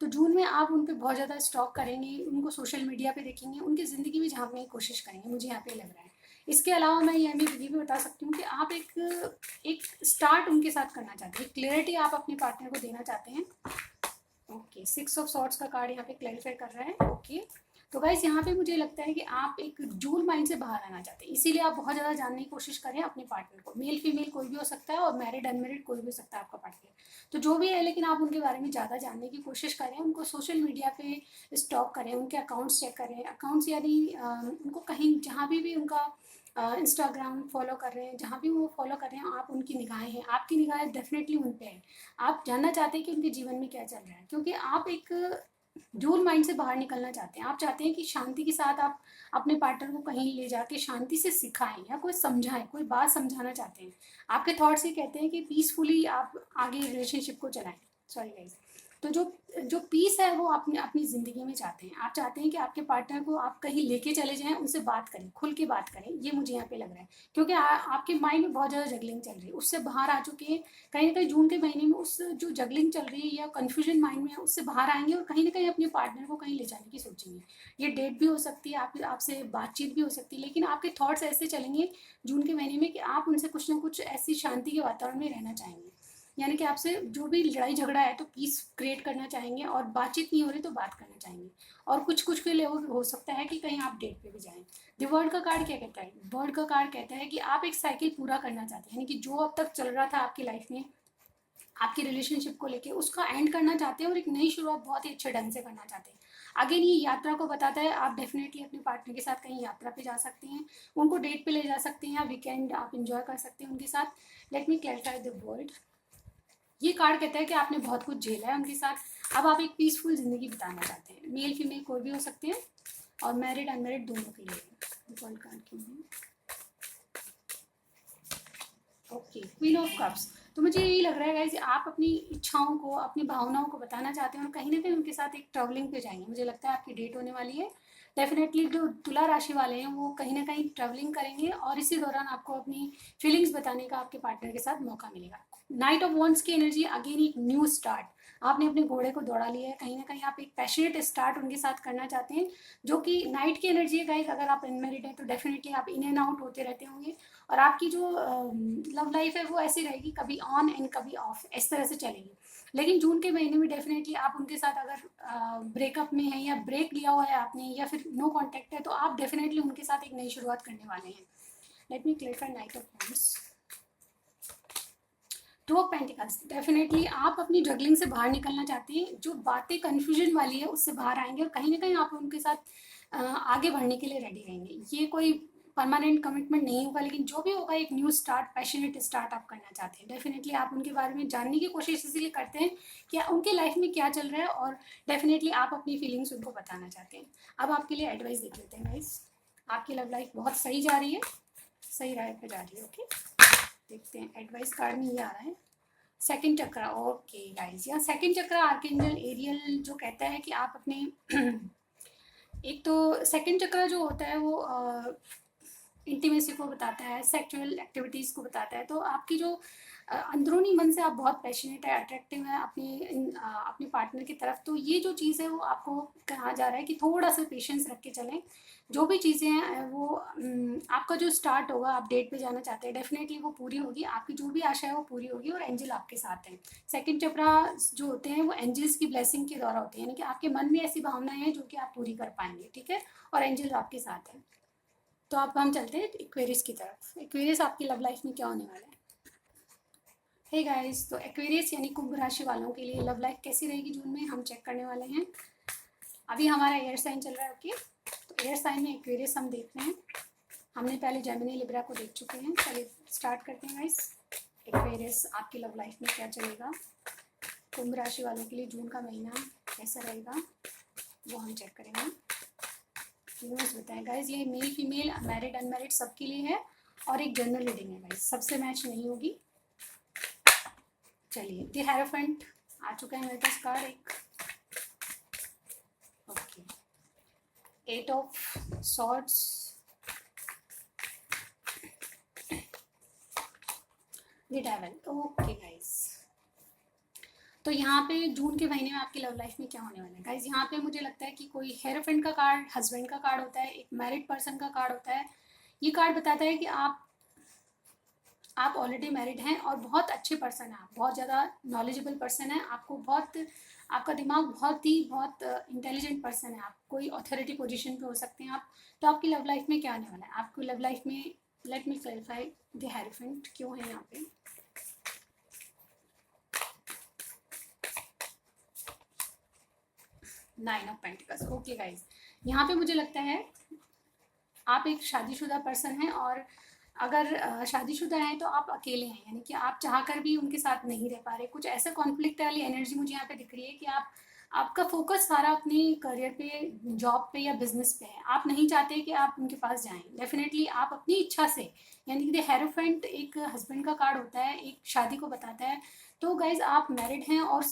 A: तो जून में आप उन पे बहुत ज़्यादा स्टॉक करेंगे, उनको सोशल मीडिया पे देखेंगे, उनकी ज़िंदगी में झांकने की कोशिश करेंगे, मुझे यहाँ पे लग रहा है। इसके अलावा मैं ये भी बता सकती हूँ कि आप एक स्टार्ट उनके साथ करना चाहते हैं, क्लैरिटी आप अपने पार्टनर को देना चाहते हैं। ओके, 6 ऑफ सॉर्ट्स का कार्ड यहाँ पे क्लैरिफाई कर रहा है। ओके, तो गाइस यहाँ पे मुझे लगता है कि आप एक जूल माइंड से बाहर आना चाहते हैं, इसीलिए आप बहुत ज़्यादा जानने की कोशिश करें अपने पार्टनर को। मेल फीमेल कोई भी हो सकता है, और मैरिड अनमेरिड कोई भी हो सकता है आपका पार्टनर, तो जो भी है, लेकिन आप उनके बारे में ज़्यादा जानने की कोशिश करें, उनको सोशल मीडिया पे स्टॉक करें, उनके अकाउंट्स चेक करें। अकाउंट्स यानी उनको कहीं जहाँ भी उनका इंस्टाग्राम फॉलो कर रहे हैं, जहाँ भी वो फॉलो कर रहे हैं, आप उनकी निगाहें हैं, आपकी निगाहें डेफिनेटली उन पे है। आप जानना चाहते हैं कि उनके जीवन में क्या चल रहा है, क्योंकि आप एक ड्यूल माइंड से बाहर निकलना चाहते हैं। आप चाहते हैं कि शांति के साथ आप अपने पार्टनर को कहीं ले जाके शांति से सिखाएं या कोई समझाएं, कोई बात समझाना चाहते हैं। आपके थॉट्स ये कहते हैं कि पीसफुली आप आगे रिलेशनशिप को चलाएं। सॉरी गाइस, तो जो जो पीस है वो अपनी अपनी ज़िंदगी में चाहते हैं। आप चाहते हैं कि आपके पार्टनर को आप कहीं लेके चले जाएं, उनसे बात करें, खुल के बात करें, ये मुझे यहाँ पे लग रहा है, क्योंकि आपके माइंड में बहुत ज़्यादा जगलिंग चल रही है, उससे बाहर आ चुके हैं। कहीं ना कहीं जून के महीने में उस जो जगलिंग चल रही है या कन्फ्यूजन माइंड में है, उससे बाहर आएंगे और कहीं ना कहीं अपने पार्टनर को कहीं ले जाने की सोचेंगे। ये डेट भी हो सकती है, आपसे बातचीत भी हो सकती है, लेकिन आपके थॉट्स ऐसे चलेंगे जून के महीने में कि आप उनसे कुछ ना कुछ ऐसी शांति के वातावरण में रहना चाहेंगे। यानी कि आपसे जो भी लड़ाई झगड़ा है तो पीस क्रिएट करना चाहेंगे, और बातचीत नहीं हो रही तो बात करना चाहेंगे। और कुछ कुछ के लिए हो सकता है कि कहीं आप डेट पे भी जाएं। द वर्ड का कार्ड क्या कहता है? वर्ड का कार्ड कहता है कि आप एक साइकिल पूरा करना चाहते हैं, यानी कि जो अब तक चल रहा था आपकी लाइफ में, आपकी रिलेशनशिप को लेके, उसका एंड करना चाहते हैं और एक नई शुरुआत बहुत ही अच्छे ढंग से करना चाहते हैं। अगेन ये यात्रा को बताता है, आप डेफिनेटली अपने पार्टनर के साथ कहीं यात्रा पे जा सकते हैं, उनको डेट पे ले जा सकते हैं, या वीकेंड आप इंजॉय कर सकते हैं उनके साथ। Late me clarify the word. ये कार्ड कहता है कि आपने बहुत कुछ झेला है उनके साथ, अब आप एक पीसफुल ज़िंदगी बिताना चाहते हैं। मेल फीमेल कोई भी हो सकते हैं, और मैरिड अनमैरिड दोनों के लिए। डिफ़ॉल्ट कार्ड क्यों है? Okay, queen of cups. तो मुझे यही लग रहा है गाइस, आप अपनी इच्छाओं को, अपनी भावनाओं को बताना चाहते हैं और कहीं ना कहीं उनके साथ एक ट्रैवलिंग पे जाएंगे। मुझे लगता है आपकी डेट होने वाली है। डेफिनेटली जो तुला राशि वाले हैं वो कहीं ना कहीं ट्रैवलिंग करेंगे, और इसी दौरान आपको अपनी फीलिंग्स बताने का आपके पार्टनर के साथ मौका मिलेगा। नाइट ऑफ वॉन्ट्स की एनर्जी, अगेन एक न्यू स्टार्ट। आपने अपने घोड़े को दौड़ा लिया है, कहीं ना कहीं आप एक पैशनेट स्टार्ट उनके साथ करना चाहते हैं, जो कि नाइट की एनर्जी है गाइस। अगर आप अनमैरिड हैं तो डेफिनेटली आप इन एंड आउट होते रहते होंगे, और आपकी जो लव लाइफ है वो ऐसी रहेगी, कभी ऑन एंड कभी ऑफ, इस तरह से चलेगी। लेकिन जून के महीने में डेफिनेटली आप उनके साथ अगर ब्रेकअप में है, या ब्रेक लिया हुआ है आपने, या फिर नो कांटेक्ट है, तो आप डेफिनेटली उनके साथ एक नई शुरुआत करने वाले हैं। Let me clarify night of wands. To of pentacles, definitely आप अपनी जगलिंग से बाहर निकलना चाहते हैं, जो बातें कन्फ्यूजन वाली है उससे बाहर आएंगे, और कहीं ना कहीं आप उनके साथ आगे बढ़ने के लिए रेडी रहेंगे। ये कोई परमानेंट कमिटमेंट नहीं होगा, लेकिन जो भी होगा एक न्यू स्टार्ट, पैशनेट स्टार्ट आप करना चाहते हैं। डेफिनेटली आप उनके बारे में जानने की कोशिश इसलिए करते हैं कि उनके लाइफ में क्या चल रहा है, और डेफिनेटली आप अपनी फीलिंग्स उनको बताना चाहते हैं। अब आपके लिए एडवाइस देख लेते हैं गाइस। आपकी लव लाइफ बहुत सही जा रही है, सही राय पे जा रही है। ओके, देखते हैं एडवाइस कार्ड में ये आ रहा है। सेकंड चक्र, ओके गाइस, यहाँ सेकंड चक्र आर्कएंजल एरियल जो कहता है कि आप अपने एक तो सेकंड चक्र जो होता है वो इंटीमेसी को बताता है, सेक्सुअल एक्टिविटीज़ को बताता है। तो आपकी जो अंदरूनी मन से आप बहुत पैशनेट है, अट्रैक्टिव है अपने पार्टनर की तरफ। तो ये जो चीज़ है वो आपको कहा जा रहा है कि थोड़ा सा पेशेंस रख के चलें। जो भी चीज़ें हैं वो आपका जो स्टार्ट होगा, आप डेट पे जाना चाहते हैं, डेफिनेटली वो पूरी होगी। आपकी जो भी आशा है वो पूरी होगी, और एंजल आपके साथ हैं। सेकंड चक्रा जो होते हैं वो एंजल्स की ब्लेसिंग के द्वारा होते हैं, यानी कि आपके मन में ऐसी भावनाएं हैं जो कि आप पूरी कर पाएंगे, ठीक है, और एंजल आपके साथ हैं। तो आप हम चलते हैं एक्वेरियस की तरफ। एक्वेरियस आपकी लव लाइफ में क्या होने वाला है? हे गाइस, तो एक्वेरियस यानी कुंभ राशि वालों के लिए लव लाइफ कैसी रहेगी जून में, हम चेक करने वाले हैं। अभी हमारा एयर साइन चल रहा है। ओके, तो एयर साइन में एक्वेरियस हम देख रहे हैं। हमने पहले जेमिनी लिब्रा को देख चुके हैं। चलिए स्टार्ट करते हैं गाइस। एक्वेरियस आपकी लव लाइफ में क्या चलेगा, कुंभ राशि वालों के लिए जून का महीना कैसा रहेगा, वो हम चेक करेंगे। यूनिवर्स बताएं गाइज, ये मेल फीमेल मैरिड अनमैरिड सबके लिए है, और एक जनरल रीडिंग है गाइज, सबसे मैच नहीं होगी। चलिए, द हेरोफेंट आ चुका है मेरे पास कार्ड एक। Okay, eight of swords, the devil. Okay guys, तो यहाँ पे जून के महीने में आपकी लव लाइफ में क्या होने वाला है गाइज। यहाँ पे मुझे लगता है कि कोई हेरोफेंट का कार्ड हस्बैंड का कार्ड होता है, एक मैरिड पर्सन का कार्ड होता है। ये कार्ड बताता है कि आप ऑलरेडी मैरिड हैं, और बहुत अच्छे पर्सन हैं आप, बहुत ज़्यादा नॉलेजेबल पर्सन है, आपको बहुत, आपका दिमाग बहुत इंटेलिजेंट पर्सन है आप, कोई अथॉरिटी पोजीशन पे हो सकते हैं आप। तो आपकी लव लाइफ में क्या आने वाला है, आपकी लव लाइफ में, late me clarify the hierophant क्यों है यहाँ पे। Nine of pentacles. Okay guys, यहाँ पे मुझे लगता है आप एक शादीशुदा पर्सन हैं, और अगर शादीशुदा हैं तो आप अकेले हैं, यानी कि आप चाहकर भी उनके साथ नहीं रह पा रहे। कुछ ऐसा कॉन्फ्लिक्ट वाली एनर्जी मुझे यहाँ पे दिख रही है कि आपका फोकस सारा अपने करियर पे, जॉब पे या बिजनेस पे है। आप नहीं चाहते कि आप उनके पास जाएं। डेफिनेटली आप अपनी इच्छा से, यानी कि द हेरोफेंट एक हस्बैंड का कार्ड होता है, एक शादी को बताता है। तो गाइज आप मैरिड हैं, और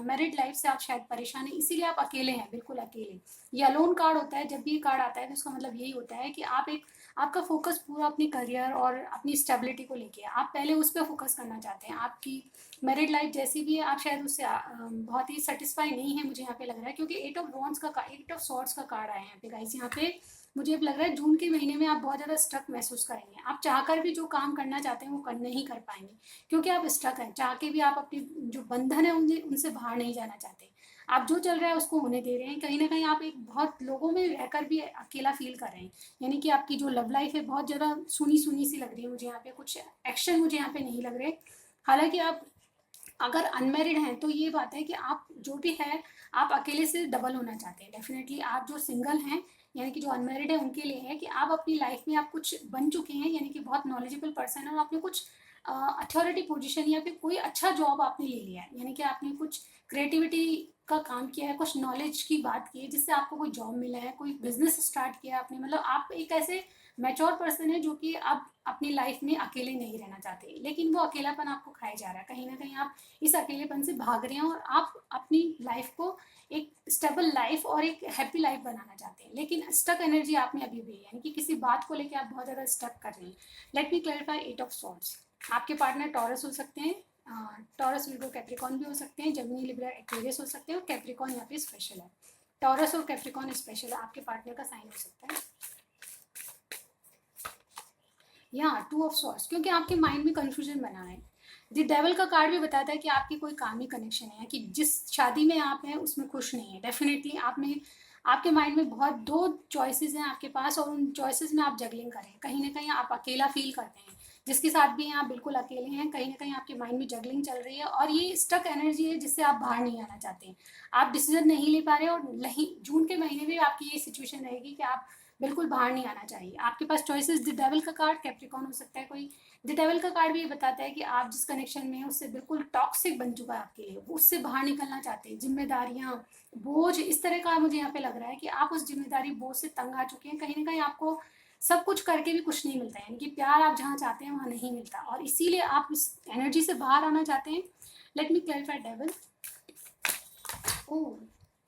A: मैरिड लाइफ से आप शायद परेशान हैं, इसीलिए आप अकेले हैं, बिल्कुल अकेले। ये अलोन कार्ड होता है। जब भी ये कार्ड आता है तो उसका मतलब यही होता है कि आपका फोकस पूरा अपनी करियर और अपनी स्टेबिलिटी को लेके है। आप पहले उस पर फोकस करना चाहते हैं। आपकी मैरिड लाइफ जैसी भी है, आप शायद उससे बहुत ही सेटिस्फाई नहीं है, मुझे यहाँ पे लग रहा है, क्योंकि एट ऑफ सॉर्ड्स का कार्ड आया है यहाँ पे गाइस। यहाँ पे मुझे लग रहा है जून के महीने में आप बहुत ज़्यादा स्ट्रक महसूस करेंगे। आप चाहकर भी जो काम करना चाहते हैं वो नहीं कर पाएंगे, क्योंकि आप स्ट्रक हैं। चाह के भी आप अपनी जो बंधन है उनसे बाहर नहीं जाना चाहते। आप जो चल रहा है उसको होने दे रहे हैं। कहीं ना कहीं आप एक बहुत लोगों में रहकर भी अकेला फील कर रहे हैं, यानी कि आपकी जो लव लाइफ है बहुत ज़्यादा सुनी सुनी सी लग रही है मुझे यहाँ पे। कुछ एक्शन मुझे यहाँ पे नहीं लग रहे। हालांकि आप अगर अनमेरिड हैं तो ये बात है कि आप जो भी है आप अकेले से डबल होना चाहते हैं। डेफिनेटली आप जो सिंगल हैं, यानी कि जो अनमेरिड है, उनके लिए है कि आप अपनी लाइफ में आप कुछ बन चुके हैं, यानी कि बहुत नॉलेजेबल पर्सन है, और आपने कुछ अथॉरिटी पोजीशन या फिर कोई अच्छा जॉब आपने ले लिया है, यानी कि आपने कुछ क्रिएटिविटी का काम किया है, कुछ नॉलेज की बात की है जिससे आपको कोई जॉब मिला है, कोई बिजनेस स्टार्ट किया आपने, मतलब आप एक ऐसे मैच्योर पर्सन है जो कि आप अपनी लाइफ में अकेले नहीं रहना चाहते, लेकिन वो अकेलापन आपको खाया जा रहा है, कहीं ना कहीं आप इस अकेलेपन से भाग रहे हैं और आप अपनी लाइफ को एक स्टेबल लाइफ और एक हैप्पी लाइफ बनाना चाहते हैं, लेकिन स्टक एनर्जी आप में अभी भी है, यानी कि किसी बात को लेकर आप बहुत ज़्यादा स्टक कर रहे हैं। Let me clarify 8 of swords. आपके पार्टनर टॉरस हो सकते हैं, टॉरस विर्गो कैप्रिकॉन भी हो सकते हैं, जेमिनी लिब्रा एक्वेरियस हो सकते हैं, और कैप्रिकॉन यहाँ पे स्पेशल है। टॉरस और कैप्रिकॉन स्पेशल है, आपके पार्टनर का साइन हो सकता है। यहाँ 2 ऑफ सॉर्ड्स, क्योंकि आपके माइंड में कंफ्यूजन बना है। द डेवल का कार्ड भी बताता है कि आपकी कोई कामी कनेक्शन है, कि जिस शादी में आप हैं उसमें खुश नहीं है। डेफिनेटली आप में, आपके माइंड में बहुत 2 चॉइसेस हैं आपके पास, और उन चॉइसेस में आप जगलिंग करें, कहीं ना कहीं आप अकेला फील करते हैं, जिसके साथ भी हैं आप बिल्कुल अकेले हैं, कहीं ना कहीं आपके माइंड में जगलिंग चल रही है, और ये स्टक एनर्जी है जिससे आप बाहर नहीं आना चाहते। आप डिसीजन नहीं ले पा रहे, और नहीं, जून के महीने में आपकी ये सिचुएशन रहेगी कि आप बिल्कुल बाहर नहीं आना चाहिए। आपके पास चॉइसेस, द डेविल का कार्ड कैप्रिकॉन हो सकता है कोई। द डेविल का कार्ड भी ये बताता है कि आप जिस कनेक्शन में हैं उससे बिल्कुल टॉक्सिक बन चुका है आपके लिए, वो उससे बाहर निकलना चाहते हैं। जिम्मेदारियां, बोझ, इस तरह का मुझे यहाँ पे लग रहा है कि आप उस जिम्मेदारी बोझ से तंग आ चुके हैं, कहीं ना कहीं आपको सब कुछ करके भी कुछ नहीं मिलता है, यानी कि प्यार आप जहाँ चाहते हैं वहाँ नहीं मिलता, और इसीलिए आप इस एनर्जी से बाहर आना चाहते हैं। Let me clarify devil. ओह,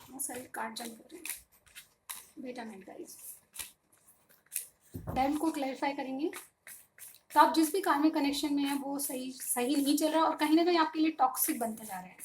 A: बहुत सारे कार्ड जंप हो रहे हैं, wait a minute guys. Devil को क्लैरिफाई करेंगे। तो आप जिस भी कार्मिक कनेक्शन में है वो सही सही नहीं चल रहा, और कहीं ना कहीं आपके लिए टॉक्सिक बनते जा रहे हैं।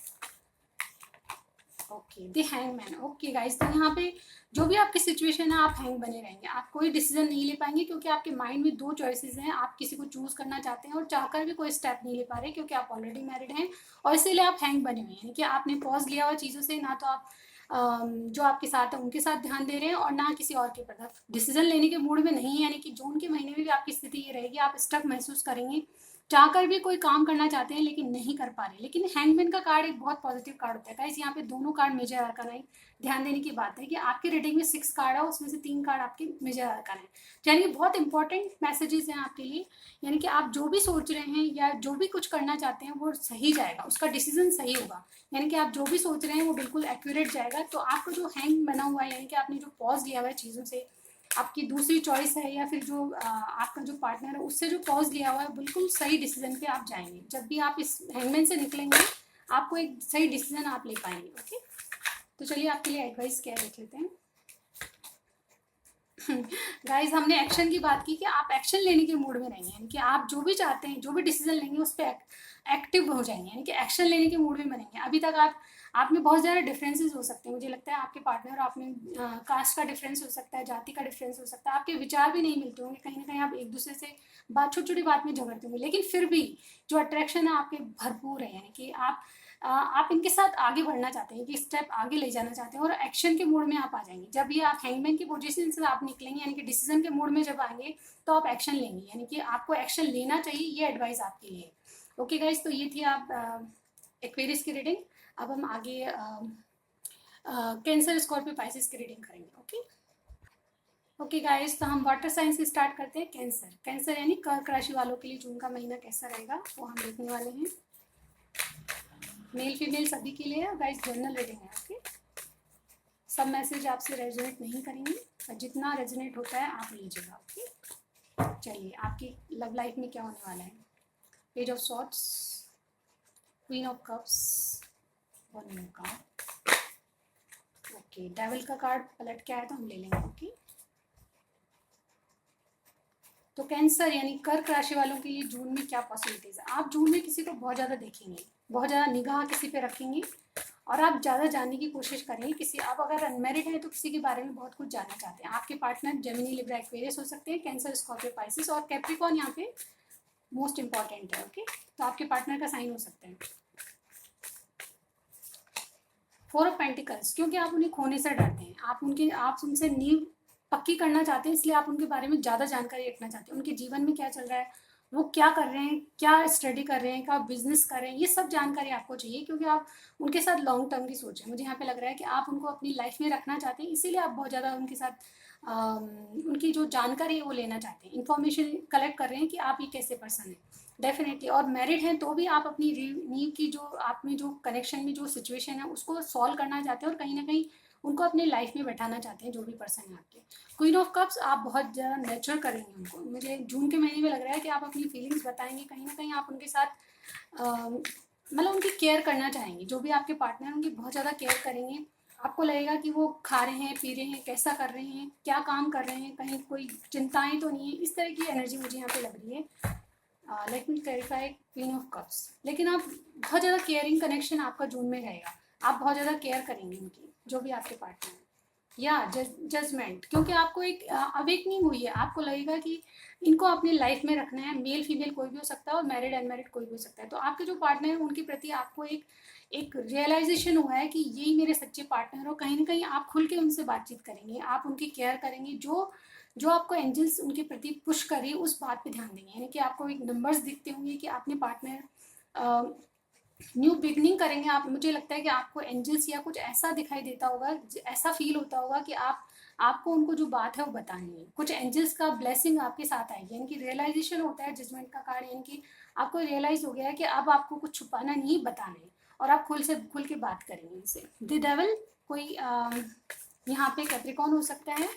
A: Okay, the hangman. Okay guys, तो यहाँ पे जो भी आपकी सिचुएशन है आप हैंग बने रहेंगे, आप कोई डिसीजन नहीं ले पाएंगे, क्योंकि आपके माइंड में 2 चॉइसेस हैं, आप किसी को चूज करना चाहते हैं और चाहकर भी कोई स्टेप नहीं ले पा रहे, क्योंकि आप ऑलरेडी मैरिड हैं, और इसीलिए आप हैंग बने हुए हैं, यानी कि आपने पॉज लिया हुआ चीज़ों से, ना तो आप जो आपके साथ है उनके साथ ध्यान दे रहे हैं, और ना किसी और की तरफ डिसीजन लेने के मूड में नहीं है, यानी कि जून के महीने में भी आपकी स्थिति ये रहेगी, आप स्टक महसूस करेंगे, चाहकर भी कोई काम करना चाहते हैं लेकिन नहीं कर पा रहे। लेकिन हैंगमैन का कार्ड एक बहुत पॉजिटिव कार्ड होता है गाइस, यहाँ पे दोनों कार्ड मेजर आर्कन है। ध्यान देने की बात है कि आपकी रीडिंग में 6 कार्ड है, उसमें से 3 कार्ड आपके मेजर आर्कन है, यानी कि बहुत इंपॉर्टेंट मैसेजेस हैं आपके लिए, यानी कि आप जो भी सोच रहे हैं या जो भी कुछ करना चाहते हैं वो सही जाएगा, उसका डिसीजन सही होगा, यानी कि आप जो भी सोच रहे हैं वो बिल्कुल एक्यूरेट जाएगा। तो आपका जो हैंग बना हुआ है, यानी कि आपने जो पॉज लिया हुआ है चीज़ों से, आपकी दूसरी चॉइस है, या फिर जो आपका जो पार्टनर है उससे जो पॉज लिया हुआ है, बिल्कुल सही डिसीजन पे आप जाएंगे। जब भी आप इस हैंगमैन से निकलेंगे आपको एक सही डिसीजन आप ले पाएंगे। ओके, तो चलिए आपके लिए एडवाइस क्या है देख लेते हैं। गाइज, हमने एक्शन की बात की कि आप एक्शन लेने के मूड में रहेंगे, यानी कि आप जो भी चाहते हैं, जो भी डिसीजन लेंगे उस पर एक्टिव हो जाएंगे, यानी कि एक्शन लेने के मूड में बनेंगे। अभी तक आप में बहुत ज़्यादा डिफरेंसेस हो सकते हैं, मुझे लगता है आपके पार्टनर और आप में कास्ट का डिफरेंस हो सकता है, जाति का डिफरेंस हो सकता है, आपके विचार भी नहीं मिलते होंगे, कहीं ना कहीं आप एक दूसरे से बात, छोटी छोटी बात में झगड़ते होंगे, लेकिन फिर भी जो अट्रैक्शन है आपके भरपूर है, यानी कि आप इनके साथ आगे बढ़ना चाहते हैं, कि स्टेप आगे ले जाना चाहते हैं, और एक्शन के मूड में आप आ जाएंगे। जब ये आप हैंगमैन की पोजीशन से आप निकलेंगे, यानी कि डिसीजन के मूड में जब आएंगे तो आप एक्शन लेंगे, यानी कि आपको एक्शन लेना चाहिए, ये एडवाइस आपके लिए। ओके गाइज, तो ये थी आप एक्वेरियस की रीडिंग। अब हम आगे कैंसर, स्कॉर्पियो, पाइसेस की रीडिंग करेंगे। ओके ओके गाइज, तो हम वाटर साइन से स्टार्ट करते हैं। कैंसर, कैंसर यानी कर्क राशि वालों के लिए जून का महीना कैसा रहेगा वो हम देखने वाले हैं। मेल फीमेल सभी के लिए है गाइस, जनरल रीडिंग है। ओके, सब मैसेज आपसे रेजोनेट नहीं करेंगे, और जितना रेजोनेट होता है आप लीजिएगा। ओके, चलिए आपकी लव लाइफ में क्या होने वाला है। Page of swords, queen of cups, one more card. Okay, devil का कार्ड पलट के आया तो हम ले लेंगे। ओके, तो कैंसर यानी कर्क राशि वालों के लिए जून में क्या पॉसिबिलिटीज है। आप जून में किसी को बहुत ज़्यादा देखेंगे, बहुत ज़्यादा निगाह किसी पे रखेंगे, और आप ज़्यादा जानने की कोशिश करेंगे किसी, आप अगर अनमेरिड हैं तो किसी के बारे में बहुत कुछ जानना चाहते हैं। आपके पार्टनर जेमिनी, लिब्रा, एक्वेरियस हो सकते हैं, कैंसर, स्कॉर्पियो, पाइसेस, और कैप्रिकॉन यहाँ पे मोस्ट इंपॉर्टेंट है। ओके, तो आपके पार्टनर का साइन हो सकता है। 4 ऑफ पेंटिकल्स, क्योंकि आप उन्हें खोने से डरते हैं, आप उनसे नींव पक्की करना चाहते हैं, इसलिए आप उनके बारे में ज़्यादा जानकारी रखना चाहते हैं, उनके जीवन में क्या चल रहा है, वो क्या कर रहे हैं, क्या स्टडी कर रहे हैं, क्या बिजनेस कर रहे हैं, ये सब जानकारी आपको चाहिए, क्योंकि आप उनके साथ लॉन्ग टर्म की सोच है। मुझे यहाँ पे लग रहा है कि आप उनको अपनी लाइफ में रखना चाहते हैं, इसीलिए आप बहुत ज़्यादा उनके साथ उनकी जो जानकारी है वो लेना चाहते हैं, इन्फॉर्मेशन कलेक्ट कर रहे हैं कि आप ये कैसे पर्सन है। डेफिनेटली। और मैरिड हैं तो भी आप अपनी नींव की जो आप में जो कनेक्शन में जो सिचुएशन है उसको सॉल्व करना चाहते हैं और कहीं ना कहीं उनको अपने लाइफ में बैठाना चाहते हैं, जो भी पर्सन है आपके। क्वीन ऑफ कप्स, आप बहुत ज़्यादा नर्चर करेंगे उनको। मुझे जून के महीने में लग रहा है कि आप अपनी फीलिंग्स बताएंगे, कहीं ना कहीं आप उनके साथ मतलब उनकी केयर करना चाहेंगे। जो भी आपके पार्टनर हैं उनकी बहुत ज़्यादा केयर करेंगे। आपको लगेगा कि वो खा रहे हैं, पी रहे हैं, कैसा कर रहे हैं, क्या काम कर रहे हैं, कहीं कोई चिंताएं तो नहीं है, इस तरह की एनर्जी मुझे यहाँ पे लग रही है। Let me clarify queen of cups. लेकिन आप बहुत ज़्यादा केयरिंग कनेक्शन आपका जून में रहेगा। आप बहुत ज़्यादा केयर करेंगे उनकी, जो भी आपके पार्टनर हैं। या जजमेंट, क्योंकि आपको एक अवेकनिंग हुई है। आपको लगेगा कि इनको अपनी लाइफ में रखना है। मेल फीमेल कोई भी हो सकता है और मैरिड अनमैरिड कोई भी हो सकता है। तो आपके जो पार्टनर हैं उनके प्रति आपको एक एक रियलाइजेशन हुआ है कि यही मेरे सच्चे पार्टनर हो। कहीं ना कहीं आप खुल के उनसे बातचीत करेंगे, आप उनकी केयर करेंगे। जो जो आपको एंजल्स उनके प्रति पुश करे उस बात पे ध्यान देंगे। यानी कि आपको एक नंबर्स दिखते होंगे कि आपने पार्टनर न्यू बिगनिंग करेंगे आप। मुझे लगता है कि आपको एंजल्स या कुछ ऐसा दिखाई देता होगा, ऐसा फील होता होगा कि आपको उनको जो बात है वो बतानी है। कुछ एंजल्स का ब्लेसिंग आपके साथ आएगी, यानी कि रियलाइजेशन होता है जजमेंट का कार्ड। यानी कि आपको रियलाइज हो गया है कि अब आपको कुछ छुपाना नहीं, बताना है, और आप खुल के बात करेंगे इनसे। द डेविल, कोई यहाँ पे कैप्रिकॉर्न हो सकता है।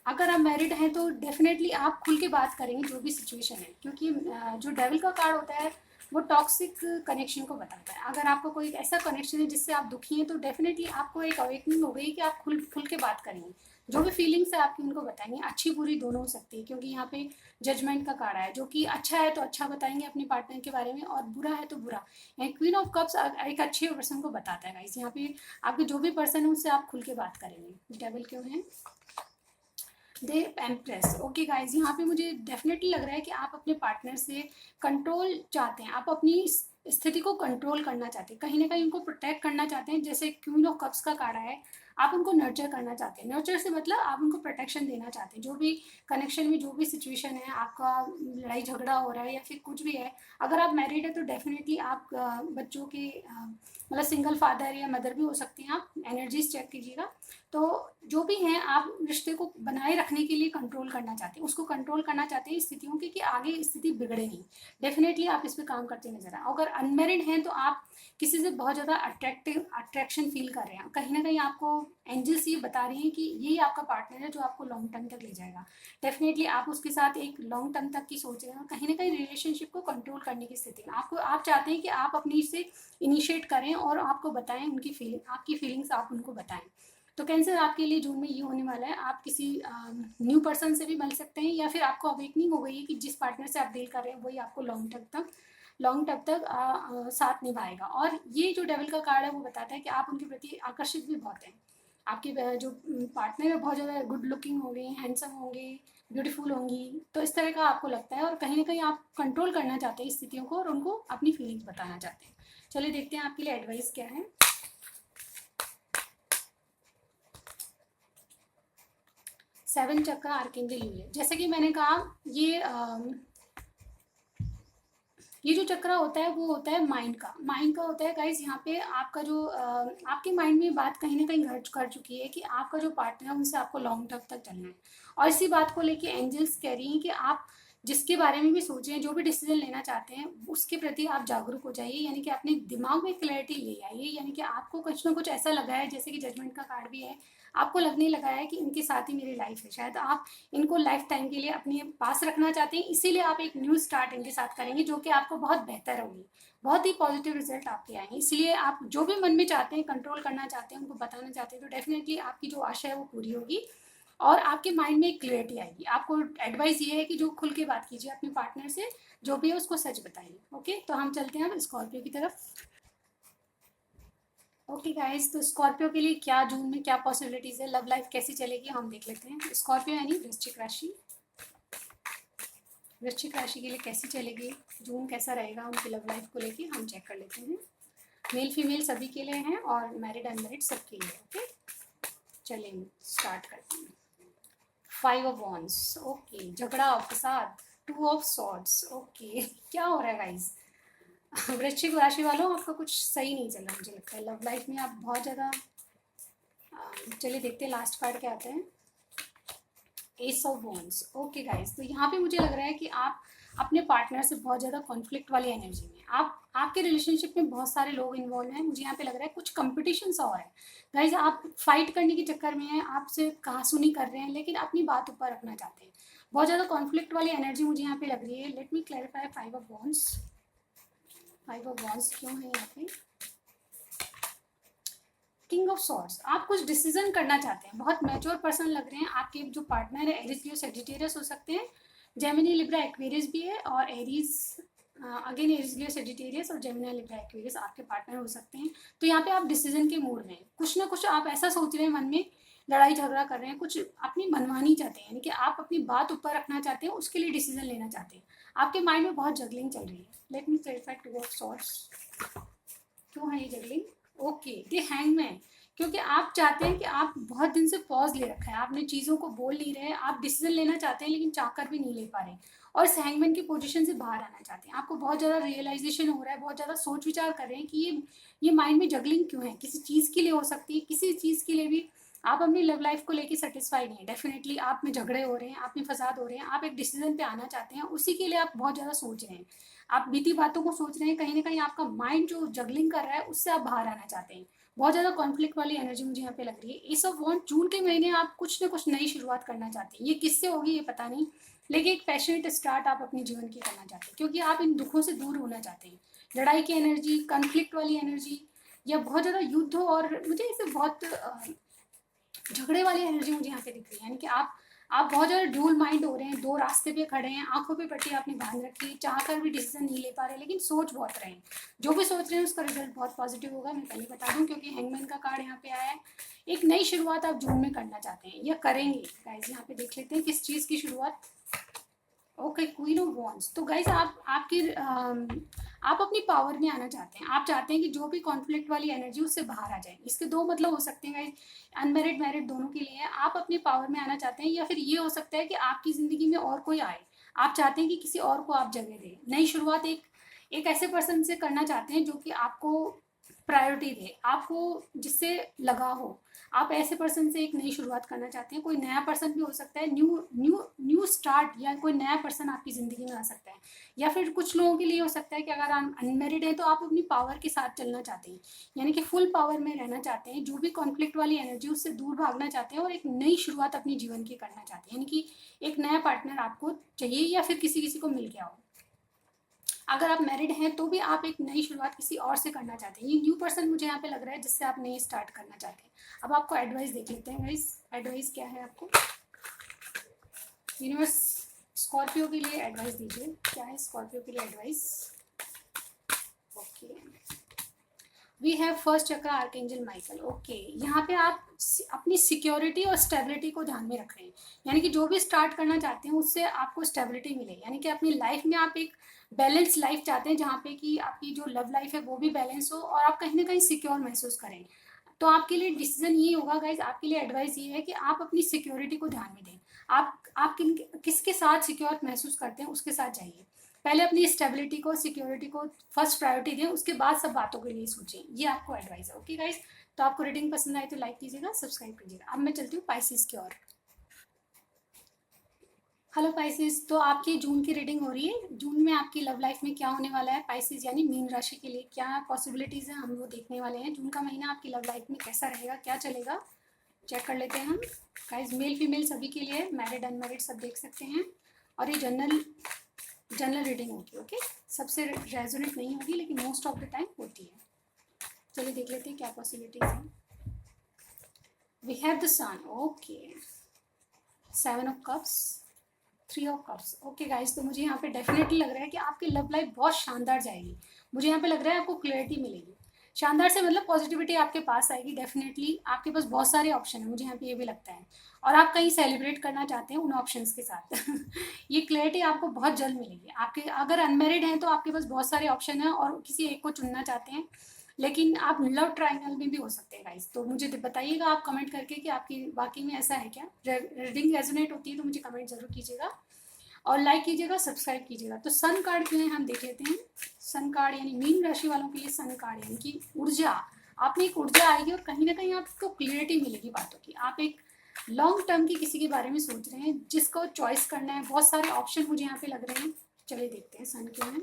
A: अगर आप मैरिड हैं तो डेफिनेटली आप खुल के बात करेंगे जो भी सिचुएशन है, क्योंकि जो डेविल का कार्ड होता है वो टॉक्सिक कनेक्शन को बताता है। अगर आपको कोई ऐसा कनेक्शन है जिससे आप दुखी हैं तो डेफिनेटली आपको एक अवेकनिंग हो गई कि आप खुल के बात करेंगे। जो भी फीलिंग्स है आपकी उनको बताएंगे, अच्छी बुरी दोनों हो सकती है, क्योंकि यहाँ पे जजमेंट का कार्ड है। जो कि अच्छा है तो अच्छा बताएंगे अपने पार्टनर के बारे में, और बुरा है तो बुरा। क्वीन ऑफ कप्स एक अच्छे पर्सन को बताता है गाइस। यहाँ पे आपके जो भी पर्सन है उससे आप खुल के बात करेंगे। डेविल क्यों है? दे एम्प्रेस। ओके गाइज, यहाँ पे मुझे डेफिनेटली लग रहा है कि आप अपने पार्टनर से कंट्रोल चाहते हैं। आप अपनी स्थिति को कंट्रोल करना चाहते हैं, कहीं ना कहीं उनको प्रोटेक्ट करना चाहते हैं। जैसे क्वीन ऑफ कप्स का कार्ड है, आप उनको नर्चर करना चाहते हैं। नर्चर से मतलब आप उनको प्रोटेक्शन देना चाहते हैं। जो भी कनेक्शन में जो भी सिचुएशन है, आपका लड़ाई झगड़ा हो रहा है या फिर कुछ भी है, अगर आप मैरिड है तो डेफिनेटली आप बच्चों के मतलब सिंगल फादर या मदर भी हो सकती हैं। आप एनर्जीज चेक कीजिएगा। तो जो भी हैं, आप रिश्ते को बनाए रखने के लिए कंट्रोल करना चाहते हैं, उसको कंट्रोल करना चाहते हैं स्थितियों की, कि आगे स्थिति बिगड़े नहीं। डेफिनेटली आप इस पे काम करते नजर आए। अगर अनमेरिड हैं तो आप किसी से बहुत ज़्यादा अट्रैक्शन फील कर रहे हैं। कहीं ना कहीं आपको एंजल्स ये बता रही हैं कि यही आपका पार्टनर है जो आपको लॉन्ग टर्म तक ले जाएगा। डेफिनेटली आप उसके साथ एक लॉन्ग टर्म तक की सोच रहे हैं, कहीं ना कहीं रिलेशनशिप को कंट्रोल करने की स्थिति में आप चाहते हैं कि आप अपनी से इनिशिएट करें और आपको बताएं उनकी फीलिंग, आपकी फीलिंग्स आप उनको बताएं। तो कैंसर, आपके लिए जून में ये होने वाला है, आप किसी न्यू पर्सन से भी मिल सकते हैं, या फिर आपको अवेकनिंग हो गई है कि जिस पार्टनर से आप डील कर रहे हैं वही आपको लॉन्ग टर्म तक साथ निभाएगा। और ये जो डेविल का कार्ड है वो बताता है कि आप उनके प्रति आकर्षित भी बहुत हैं। आपके जो पार्टनर है बहुत ज़्यादा गुड लुकिंग होंगे, हैंडसम होंगे, ब्यूटीफुल होंगी। तो इस तरह का आपको लगता है, और कहीं ना कहीं आप कंट्रोल करना चाहते हैं स्थितियों को और उनको अपनी फीलिंग्स बताना चाहते हैं। चलिए देखते हैं आपके लिए एडवाइस क्या है। 7 चक्र आर्केंजल यूलिया। जैसे कि मैंने कहा, ये जो चक्र होता है वो होता है माइंड का होता है गाइस। यहाँ पे आपका जो आपके माइंड में बात कहीं ना कहीं घर कर चुकी है कि आपका जो पार्टनर है उनसे आपको लॉन्ग टर्म तक चलना है। और इसी बात को लेके एंजल्स कह रही हैं कि आप जिसके बारे में भी सोच रहे हैं, जो भी डिसीजन लेना चाहते हैं, उसके प्रति आप जागरूक हो जाइए। यानी कि अपने दिमाग में क्लैरिटी ले आइए। यानी कि आपको कुछ ना कुछ ऐसा लगा है, जैसे कि जजमेंट का कार्ड भी है, आपको लगने लगा है कि इनके साथ ही मेरी लाइफ है। शायद आप इनको लाइफ टाइम के लिए अपने पास रखना चाहते हैं, इसीलिए आप एक न्यू स्टार्ट इनके साथ करेंगे, जो कि आपको बहुत बेहतर होगी। बहुत ही पॉजिटिव रिजल्ट आपके आएंगे। इसलिए आप जो भी मन में चाहते हैं, कंट्रोल करना चाहते हैं, उनको बताना चाहते हैं, तो डेफिनेटली आपकी जो आशा है वो पूरी होगी और आपके माइंड में एक क्लियरिटी आएगी। आपको एडवाइस ये है कि जो खुल के बात कीजिए अपने पार्टनर से, जो भी है उसको सच बताइए। ओके, तो हम चलते हैं अब स्कॉर्पियो की तरफ। ओके गाइस, तो स्कॉर्पियो के लिए क्या जून में क्या पॉसिबिलिटीज है, लव लाइफ कैसी चलेगी, हम देख लेते हैं। स्कॉर्पियो यानी वृश्चिक राशि, वृश्चिक राशि के लिए कैसी चलेगी जून, कैसा रहेगा उनकी लव लाइफ को लेके हम चेक कर लेते हैं। मेल फीमेल सभी के लिए हैं और मैरिड अनमैरिड सबके लिए। ओके, चलिए स्टार्ट करते हैं। 5 ऑफ वॉन्ड्स, ओके, झगड़ा, फसाद, 2 ऑफ सॉर्ड्स। ओके, क्या हो रहा है गाइस? वृश्चिक राशि वालों, आपका कुछ सही नहीं चल रहा मुझे लगता है लव लाइफ में। आप बहुत ज़्यादा चलिए देखते हैं लास्ट कार्ड क्या आते हैं। S of wands. Okay guys, तो यहाँ पे मुझे लग रहा है कि आप अपने पार्टनर से बहुत ज़्यादा कॉन्फ्लिक्ट वाली एनर्जी में। आपके रिलेशनशिप में बहुत सारे लोग इन्वॉल्व हैं, मुझे यहाँ पे लग रहा है कुछ कंपटीशन सा हो रहा है गाइज। आप फाइट करने के चक्कर में हैं, आपसे कहासुनी कर रहे हैं, लेकिन अपनी बात ऊपर रखना चाहते हैं। बहुत ज़्यादा कॉन्फ्लिक्ट वाली एनर्जी मुझे यहाँ पे लग रही है। Let me clarify. 5 of wands. 5 of wands क्यों है यहाँ पे? King of swords. आप कुछ डिसीजन करना चाहते हैं, बहुत मैच्योर पर्सन लग रहे हैं। आपके जो पार्टनर है एरीज लियो सेजिटेरियस हो सकते हैं, जेमिनी लिब्रा एक्वेरियस भी है, और Aries again Aries Leo Sagittarius और जेमिनी लिब्रा एक्वेरियस आपके पार्टनर हो सकते हैं। तो यहाँ पे आप डिसीजन के मूड में, कुछ ना कुछ आप ऐसा सोच रहे हैं मन में, लड़ाई झगड़ा कर रहे हैं, कुछ अपनी मनमानी चाहते हैं, यानी कि आप अपनी बात ऊपर रखना चाहते हैं, उसके लिए डिसीजन लेना चाहते हैं। आपके माइंड में बहुत जगलिंग चल रही है। Let me clarify 2 of swords. क्यों है ये जगलिंग? ओके, ये हैंगमैन। क्योंकि आप चाहते हैं कि आप बहुत दिन से पॉज ले रखा है, आपने चीज़ों को बोल नहीं रहे, आप डिसीजन लेना चाहते हैं लेकिन चाहकर भी नहीं ले पा रहे, और इस हैंगमैन की पोजीशन से बाहर आना चाहते हैं। आपको बहुत ज़्यादा रियलाइजेशन हो रहा है, बहुत ज़्यादा सोच विचार कर रहे हैं कि ये माइंड में जगलिंग क्यों है। किसी चीज़ के लिए हो सकती है, किसी चीज़ के लिए भी। आप अपनी लव लाइफ को लेकर सेटिस्फाइड नहीं है, डेफिनेटली आप में झगड़े हो रहे हैं, आप में फसाद हो रहे हैं, आप एक डिसीजन पे आना चाहते हैं, उसी के लिए आप बहुत ज़्यादा सोच रहे हैं, आप बीती बातों को सोच रहे हैं। कहीं ना कहीं आपका माइंड जो जगलिंग कर रहा है उससे आप बाहर आना चाहते हैं। बहुत ज़्यादा कॉन्फ्लिक्ट वाली एनर्जी मुझे यहाँ पे लग रही है। एस ऑफ वॉन्ड, जून के महीने आप कुछ ना कुछ नई शुरुआत करना चाहते हैं। ये किससे होगी ये पता नहीं, लेकिन एक पैशनेट स्टार्ट आप अपने जीवन की करना चाहते हैं, क्योंकि आप इन दुखों से दूर होना चाहते हैं। लड़ाई की एनर्जी, कॉन्फ्लिक्ट वाली एनर्जी, या बहुत ज़्यादा युद्ध, और मुझे इसे बहुत झगड़े वाली एनर्जी मुझे यहाँ पे दिख रही है। यानी कि आप बहुत ज़्यादा ड्यूल माइंड हो रहे हैं, दो रास्ते पे खड़े हैं, आंखों पे पट्टी आपने बांध रखी है, चाहकर भी डिसीजन नहीं ले पा रहे, लेकिन सोच बहुत रहे हैं। जो भी सोच रहे हैं उसका रिजल्ट बहुत पॉजिटिव होगा, मैं पहले बता दूं, क्योंकि हैंगमैन का कार्ड यहाँ पे आया है। एक नई शुरुआत आप जून में करना चाहते हैं या करेंगे गाइज। यहाँ पे देख लेते हैं किस चीज़ की शुरुआत। Okay, queen of wands. तो गाइज आप अपनी पावर में आना चाहते हैं। आप चाहते हैं कि जो भी कॉन्फ्लिक्ट वाली एनर्जी उससे बाहर आ जाए। इसके दो मतलब हो सकते हैं गाइज, अनमेरिड मैरिड दोनों के लिए। आप अपनी पावर में आना चाहते हैं, या फिर ये हो सकता है कि आपकी ज़िंदगी में और कोई आए। आप चाहते हैं कि किसी और को आप जगह दें। नई शुरुआत एक ऐसे पर्सन से करना चाहते हैं जो कि आपको प्रायोरिटी दे, आपको जिससे लगा हो। आप ऐसे पर्सन से एक नई शुरुआत करना चाहते हैं। कोई नया पर्सन भी हो सकता है, न्यू स्टार्ट, या कोई नया पर्सन आपकी ज़िंदगी में आ सकता है। या फिर कुछ लोगों के लिए हो सकता है कि अगर आप अनमेरिड हैं तो आप अपनी पावर के साथ चलना चाहते हैं, यानी कि फुल पावर में रहना चाहते हैं। जो भी कॉन्फ्लिक्ट वाली एनर्जी उससे दूर भागना चाहते हैं और एक नई शुरुआत अपने जीवन की करना चाहते हैं, यानी कि एक नया पार्टनर आपको चाहिए, या फिर किसी को मिल गया हो। अगर आप मैरिड हैं तो भी आप एक नई शुरुआत किसी और से करना चाहते हैं। ये न्यू पर्सन मुझे यहाँ पे लग रहा है जिससे आप नई स्टार्ट करना चाहते हैं। अब आपको एडवाइस देख लेते हैं गाइस। एडवाइस क्या है आपको? यूनिवर्स स्कॉर्पियो के लिए एडवाइस दीजिए, क्या है स्कॉर्पियो के लिए advice? Okay, we have first chakra archangel Michael. Okay, यहाँ पे आप अपनी सिक्योरिटी और स्टेबिलिटी को ध्यान में रख रहे हैं, यानी कि जो भी स्टार्ट करना चाहते हैं उससे आपको स्टेबिलिटी मिले, यानी कि अपनी लाइफ में आप एक बैलेंस लाइफ चाहते हैं, जहाँ पे कि आपकी जो लव लाइफ है वो भी बैलेंस हो और आप कहीं ना कहीं सिक्योर महसूस करें। तो आपके लिए डिसीजन ये होगा गाइज, आपके लिए एडवाइस ये है कि आप अपनी सिक्योरिटी को ध्यान में दें। आप किसके साथ सिक्योर महसूस करते हैं उसके साथ जाइए। पहले अपनी स्टेबिलिटी को, सिक्योरिटी को फर्स्ट प्रायोरिटी दें, उसके बाद सब बातों के लिए सोचें। ये आपको एडवाइस है। ओके गाइज, तो आपको रीडिंग पसंद आए तो लाइक कीजिएगा, सब्सक्राइब कीजिएगा। अब मैं चलती हूँ पाइसिस की ओर। हेलो पाइसिस, तो आपकी जून की रीडिंग हो रही है। जून में आपकी लव लाइफ में क्या होने वाला है पाइसिस, यानी मीन राशि के लिए क्या पॉसिबिलिटीज हैं, हम वो देखने वाले हैं। जून का महीना आपकी लव लाइफ में कैसा रहेगा, क्या चलेगा, चेक कर लेते हैं हम। गाइज मेल फीमेल सभी के लिए, मैरिड अनमैरिड सब देख सकते हैं। और ये जनरल रीडिंग होगी। ओके, सबसे रेजोनेट नहीं होगी लेकिन मोस्ट ऑफ द टाइम होती है। चलिए देख लेते हैं क्या पॉसिबिलिटीज हैं। We have the sun. Okay, 7 of cups, 3 of cups. Okay guys, तो मुझे यहाँ पे डेफिनेटली लग रहा है कि आपकी लव लाइफ बहुत शानदार जाएगी। मुझे यहाँ पे लग रहा है आपको क्लैरिटी मिलेगी। शानदार से मतलब पॉजिटिविटी आपके पास आएगी डेफिनेटली। आपके पास बहुत सारे ऑप्शन है, मुझे यहाँ पे ये भी लगता है, और आप कहीं सेलिब्रेट करना चाहते हैं उन ऑप्शंस के साथ। ये क्लैरिटी आपको बहुत जल्द मिलेगी। आपके अगर अनमेरिड हैं तो आपके पास बहुत सारे ऑप्शन हैं और किसी एक को चुनना चाहते हैं, लेकिन आप लव ट्रायंगल में भी हो सकते हैं गाइस। तो मुझे बताइएगा आप कमेंट करके कि आपकी वाकई में ऐसा है क्या। रीडिंग रेजोनेट होती है तो मुझे कमेंट जरूर कीजिएगा और लाइक कीजिएगा, सब्सक्राइब कीजिएगा। तो सन कार्ड क्यों है हम देख लेते हैं। सन कार्ड यानी मीन राशि वालों के लिए सन कार्ड यानी कि ऊर्जा। आप में एक ऊर्जा आएगी और कहीं ना कहीं आपको क्लियरिटी मिलेगी बातों की। आप एक लॉन्ग टर्म की किसी के बारे में सोच रहे हैं जिसको चॉइस करना है। बहुत सारे ऑप्शन मुझे यहाँ पे लग रहे हैं, चलिए देखते हैं सन क्यों है।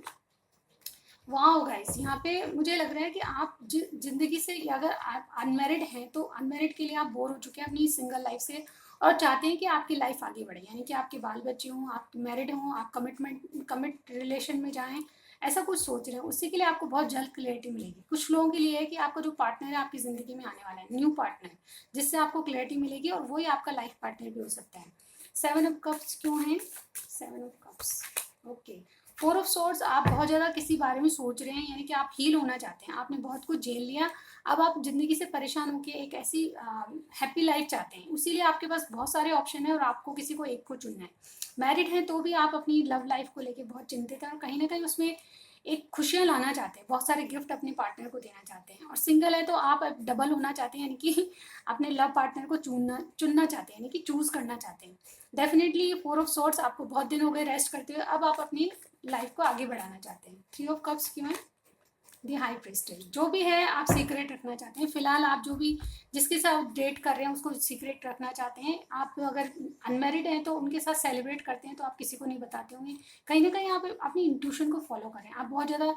A: वाह गाइस, यहाँ पे मुझे लग रहा है कि आप जिंदगी से, अगर आप अनमेरिड हैं तो अनमेरिड के लिए आप बोर हो चुके हैं अपनी सिंगल लाइफ से और चाहते हैं कि आपकी लाइफ आगे बढ़े, यानी कि आपके बाल बच्चे हों, आप मैरिड हों, आप कमिट रिलेशन में जाएं, ऐसा कुछ सोच रहे हैं। उसी के लिए आपको बहुत जल्द क्लैरिटी मिलेगी। कुछ लोगों के लिए है कि आपका जो पार्टनर है आपकी ज़िंदगी में आने वाला है, न्यू पार्टनर, जिससे आपको क्लैरिटी मिलेगी और वही आपका लाइफ पार्टनर भी हो सकता है। 7 ऑफ कप्स क्यों है? 7 of cups, okay. 4 of swords, आप बहुत ज़्यादा किसी बारे में सोच रहे हैं, यानी कि आप हील होना चाहते हैं, आपने बहुत कुछ झेल लिया, अब आप ज़िंदगी से परेशान होकर एक ऐसी हैप्पी लाइफ चाहते हैं, उसीलिए आपके पास बहुत सारे ऑप्शन हैं और आपको किसी को एक को चुनना है। मैरिड हैं तो भी आप अपनी लव लाइफ को लेके बहुत चिंतित हैं और कहीं ना कहीं उसमें एक खुशियाँ लाना चाहते हैं, बहुत सारे गिफ्ट अपने पार्टनर को देना चाहते हैं। और सिंगल है तो आप डबल होना चाहते हैं, यानी कि अपने लव पार्टनर को चुनना चाहते हैं, यानी कि चूज़ करना चाहते हैं। डेफिनेटली 4 ऑफ सॉर्ड्स, आपको बहुत दिन हो गए रेस्ट करते हुए, अब आप अपनी लाइफ को आगे बढ़ाना चाहते हैं। 3 ऑफ कप्स क्यों है? दी हाई प्रिस्टेस, जो भी है आप सीक्रेट रखना चाहते हैं। फिलहाल आप जो भी जिसके साथ डेट कर रहे हैं उसको सीक्रेट रखना चाहते हैं। आप अगर अनमेरिड हैं तो उनके साथ सेलिब्रेट करते हैं तो आप किसी को नहीं बताते होंगे। कहीं ना कहीं आप अपनी इंट्यूशन को फॉलो करें, आप बहुत ज़्यादा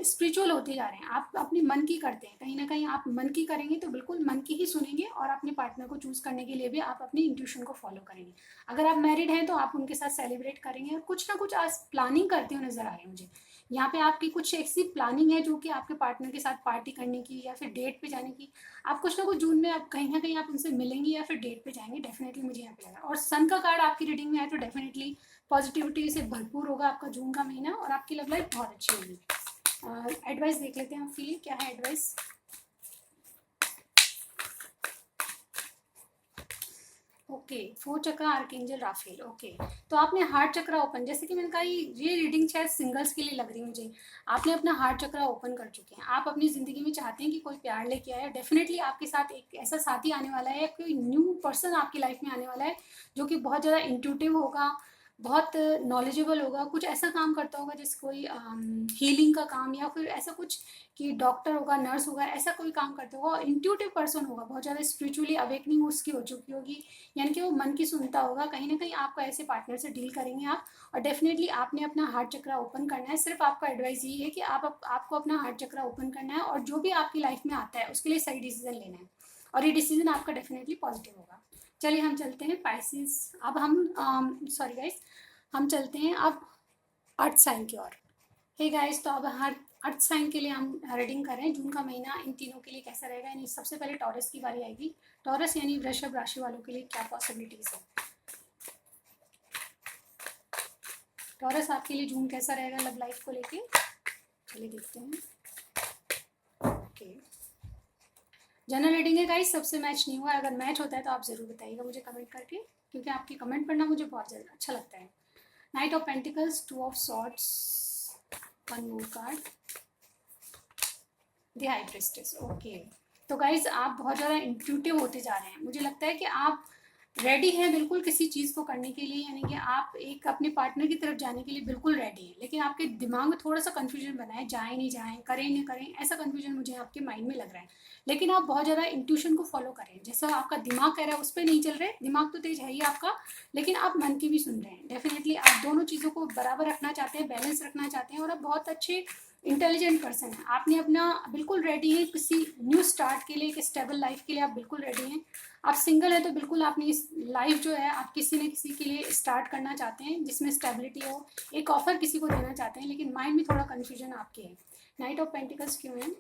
A: स्पिरिचुअल होते जा रहे हैं, आप अपने मन की करते हैं। कहीं ना कहीं आप मन की करेंगे तो बिल्कुल मन की ही सुनेंगे और अपने पार्टनर को चूज़ करने के लिए भी आप अपनी इंट्यूशन को फॉलो करेंगे। अगर आप मैरिड हैं तो आप उनके साथ सेलिब्रेट करेंगे और कुछ ना कुछ आज प्लानिंग करते हुए नजर आ रहे हैं मुझे। यहाँ पे आपकी कुछ ऐसी प्लानिंग है जो कि आपके पार्टनर के साथ पार्टी करने की या फिर डेट पे जाने की। आप कुछ ना कुछ जून में आप कहीं ना कहीं आप उनसे मिलेंगे या फिर डेट पे जाएंगे, डेफिनेटली मुझे यहाँ पे लगा। और सन का कार्ड आपकी रीडिंग में आए तो डेफिनेटली पॉजिटिविटी से भरपूर होगा आपका जून का महीना और आपकी लव लाइफ बहुत अच्छी होगी। एडवाइस देख लेते हैं हम, फील क्या है एडवाइस। ओके, 4 चक्र आर्कएंजल राफेल, ओके। तो आपने हार्ट चक्र ओपन, जैसे कि मैंने कहा ये रीडिंग शायद सिंगल्स के लिए लग रही है मुझे। आपने अपना हार्ट चक्र ओपन कर चुके हैं, आप अपनी ज़िंदगी में चाहते हैं कि कोई प्यार लेके आए। डेफिनेटली आपके साथ एक ऐसा साथी आने वाला है, कोई न्यू पर्सन आपकी लाइफ में आने वाला है जो कि बहुत ज़्यादा इंट्यूटिव होगा, बहुत नॉलेजेबल होगा, कुछ ऐसा काम करता होगा जैसे कोई हीलिंग का काम या फिर ऐसा कुछ कि डॉक्टर होगा, नर्स होगा, ऐसा कोई काम करता होगा। इंट्यूटिव पर्सन होगा, बहुत ज़्यादा स्पिरिचुअली अवेकनिंग उसकी हो चुकी होगी, यानी कि वो मन की सुनता होगा। कहीं ना कहीं आपको ऐसे पार्टनर से डील करेंगे आप। और डेफिनेटली आपने अपना हार्ट चक्र ओपन करना है। सिर्फ आपका एडवाइस यही है कि आपको अपना हार्ट चक्र ओपन करना है और जो भी आपकी लाइफ में आता है उसके लिए सही डिसीजन लेना है और ये डिसीजन आपका डेफिनेटली पॉजिटिव होगा। चलिए हम चलते हैं पाइसिस। अब हम सॉरी गाइस, हम चलते हैं अब अर्थ साइन की ओर। हे गाइस, तो अब हर अर्थ साइन के लिए हम रीडिंग कर रहे हैं। जून का महीना इन तीनों के लिए कैसा रहेगा, यानी सबसे पहले टॉरस की बारी आएगी। टॉरस यानी वृषभ राशि वालों के लिए क्या पॉसिबिलिटीज है। टॉरस आपके लिए जून कैसा रहेगा लव लाइफ को लेके, चलिए देखते हैं। ओके, जनरल रीडिंग है गाइस, सबसे मैच नहीं हुआ। अगर मैच होता है तो आप ज़रूर बताइएगा मुझे कमेंट करके, क्योंकि आपकी कमेंट पढ़ना मुझे बहुत ज़्यादा अच्छा लगता है। Night of pentacles, 2 of swords, 1 more card, the high priestess, okay. तो गाइज आप बहुत ज़्यादा इंट्यूटिव होते जा रहे हैं। मुझे लगता है कि आप रेडी हैं बिल्कुल किसी चीज़ को करने के लिए, यानी कि आप एक अपने पार्टनर की तरफ जाने के लिए बिल्कुल रेडी हैं, लेकिन आपके दिमाग में थोड़ा सा कन्फ्यूजन बना है, जाएं नहीं जाएं, करें नहीं करें, ऐसा कन्फ्यूजन मुझे आपके माइंड में लग रहा है। लेकिन आप बहुत ज़्यादा इंट्यूशन को फॉलो करें, जैसा आपका दिमाग कह रहा है उस पर नहीं चल रहे। दिमाग तो तेज है ही आपका, लेकिन आप मन की भी सुन रहे हैं। डेफिनेटली आप दोनों चीज़ों को बराबर रखना चाहते हैं, बैलेंस रखना चाहते हैं और आप बहुत अच्छे इंटेलिजेंट पर्सन है। आपने अपना बिल्कुल रेडी है किसी न्यू स्टार्ट के लिए, एक स्टेबल लाइफ के लिए आप बिल्कुल रेडी हैं। आप सिंगल है तो बिल्कुल आपने इस लाइफ जो है आप किसी न किसी के लिए स्टार्ट करना चाहते हैं जिसमें स्टेबिलिटी हो, एक ऑफर किसी को देना चाहते हैं, लेकिन माइंड में थोड़ा कन्फ्यूजन आपके है। नाइट ऑफ पेंटिकल्स क्यों है?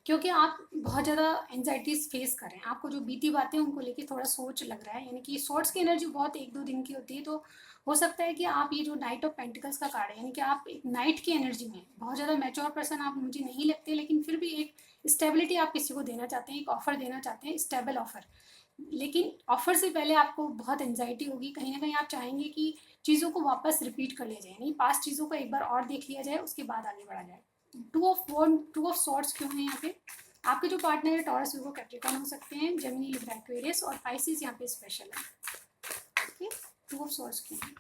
A: क्योंकि आप बहुत ज़्यादा एंजाइटीज फेस कर रहे हैं, आपको जो बीती बातें उनको लेके थोड़ा सोच लग रहा है, यानी कि सोर्ट्स की एनर्जी बहुत 1-2 दिन की होती है। तो हो सकता है कि आप ये जो नाइट ऑफ पेंटिकल्स का कार्ड है, यानी कि आप एक नाइट की एनर्जी में बहुत ज़्यादा मैच्योर पर्सन आप मुझे नहीं लगते, लेकिन फिर भी एक स्टेबिलिटी आप किसी को देना चाहते हैं, एक ऑफर देना चाहते हैं, स्टेबल ऑफर। लेकिन ऑफर से पहले आपको बहुत एंजाइटी होगी, कहीं ना कहीं आप चाहेंगे कि चीज़ों को वापस रिपीट कर लिया जाए, नहीं पास्ट चीज़ों को एक बार और देख लिया जाए, उसके बाद आगे बढ़ा जाए। 2 ऑफ सॉर्ड्स क्यों है यहाँ पे? आपके जो पार्टनर है टॉरस, वीगो, कैप्रिकॉर्न हो सकते हैं, जेमिनी, लिब्रा, एक्वेरियस और पाइसिस यहाँ पे स्पेशल है। ओके, 2 ऑफ सॉर्ड्स क्यों है?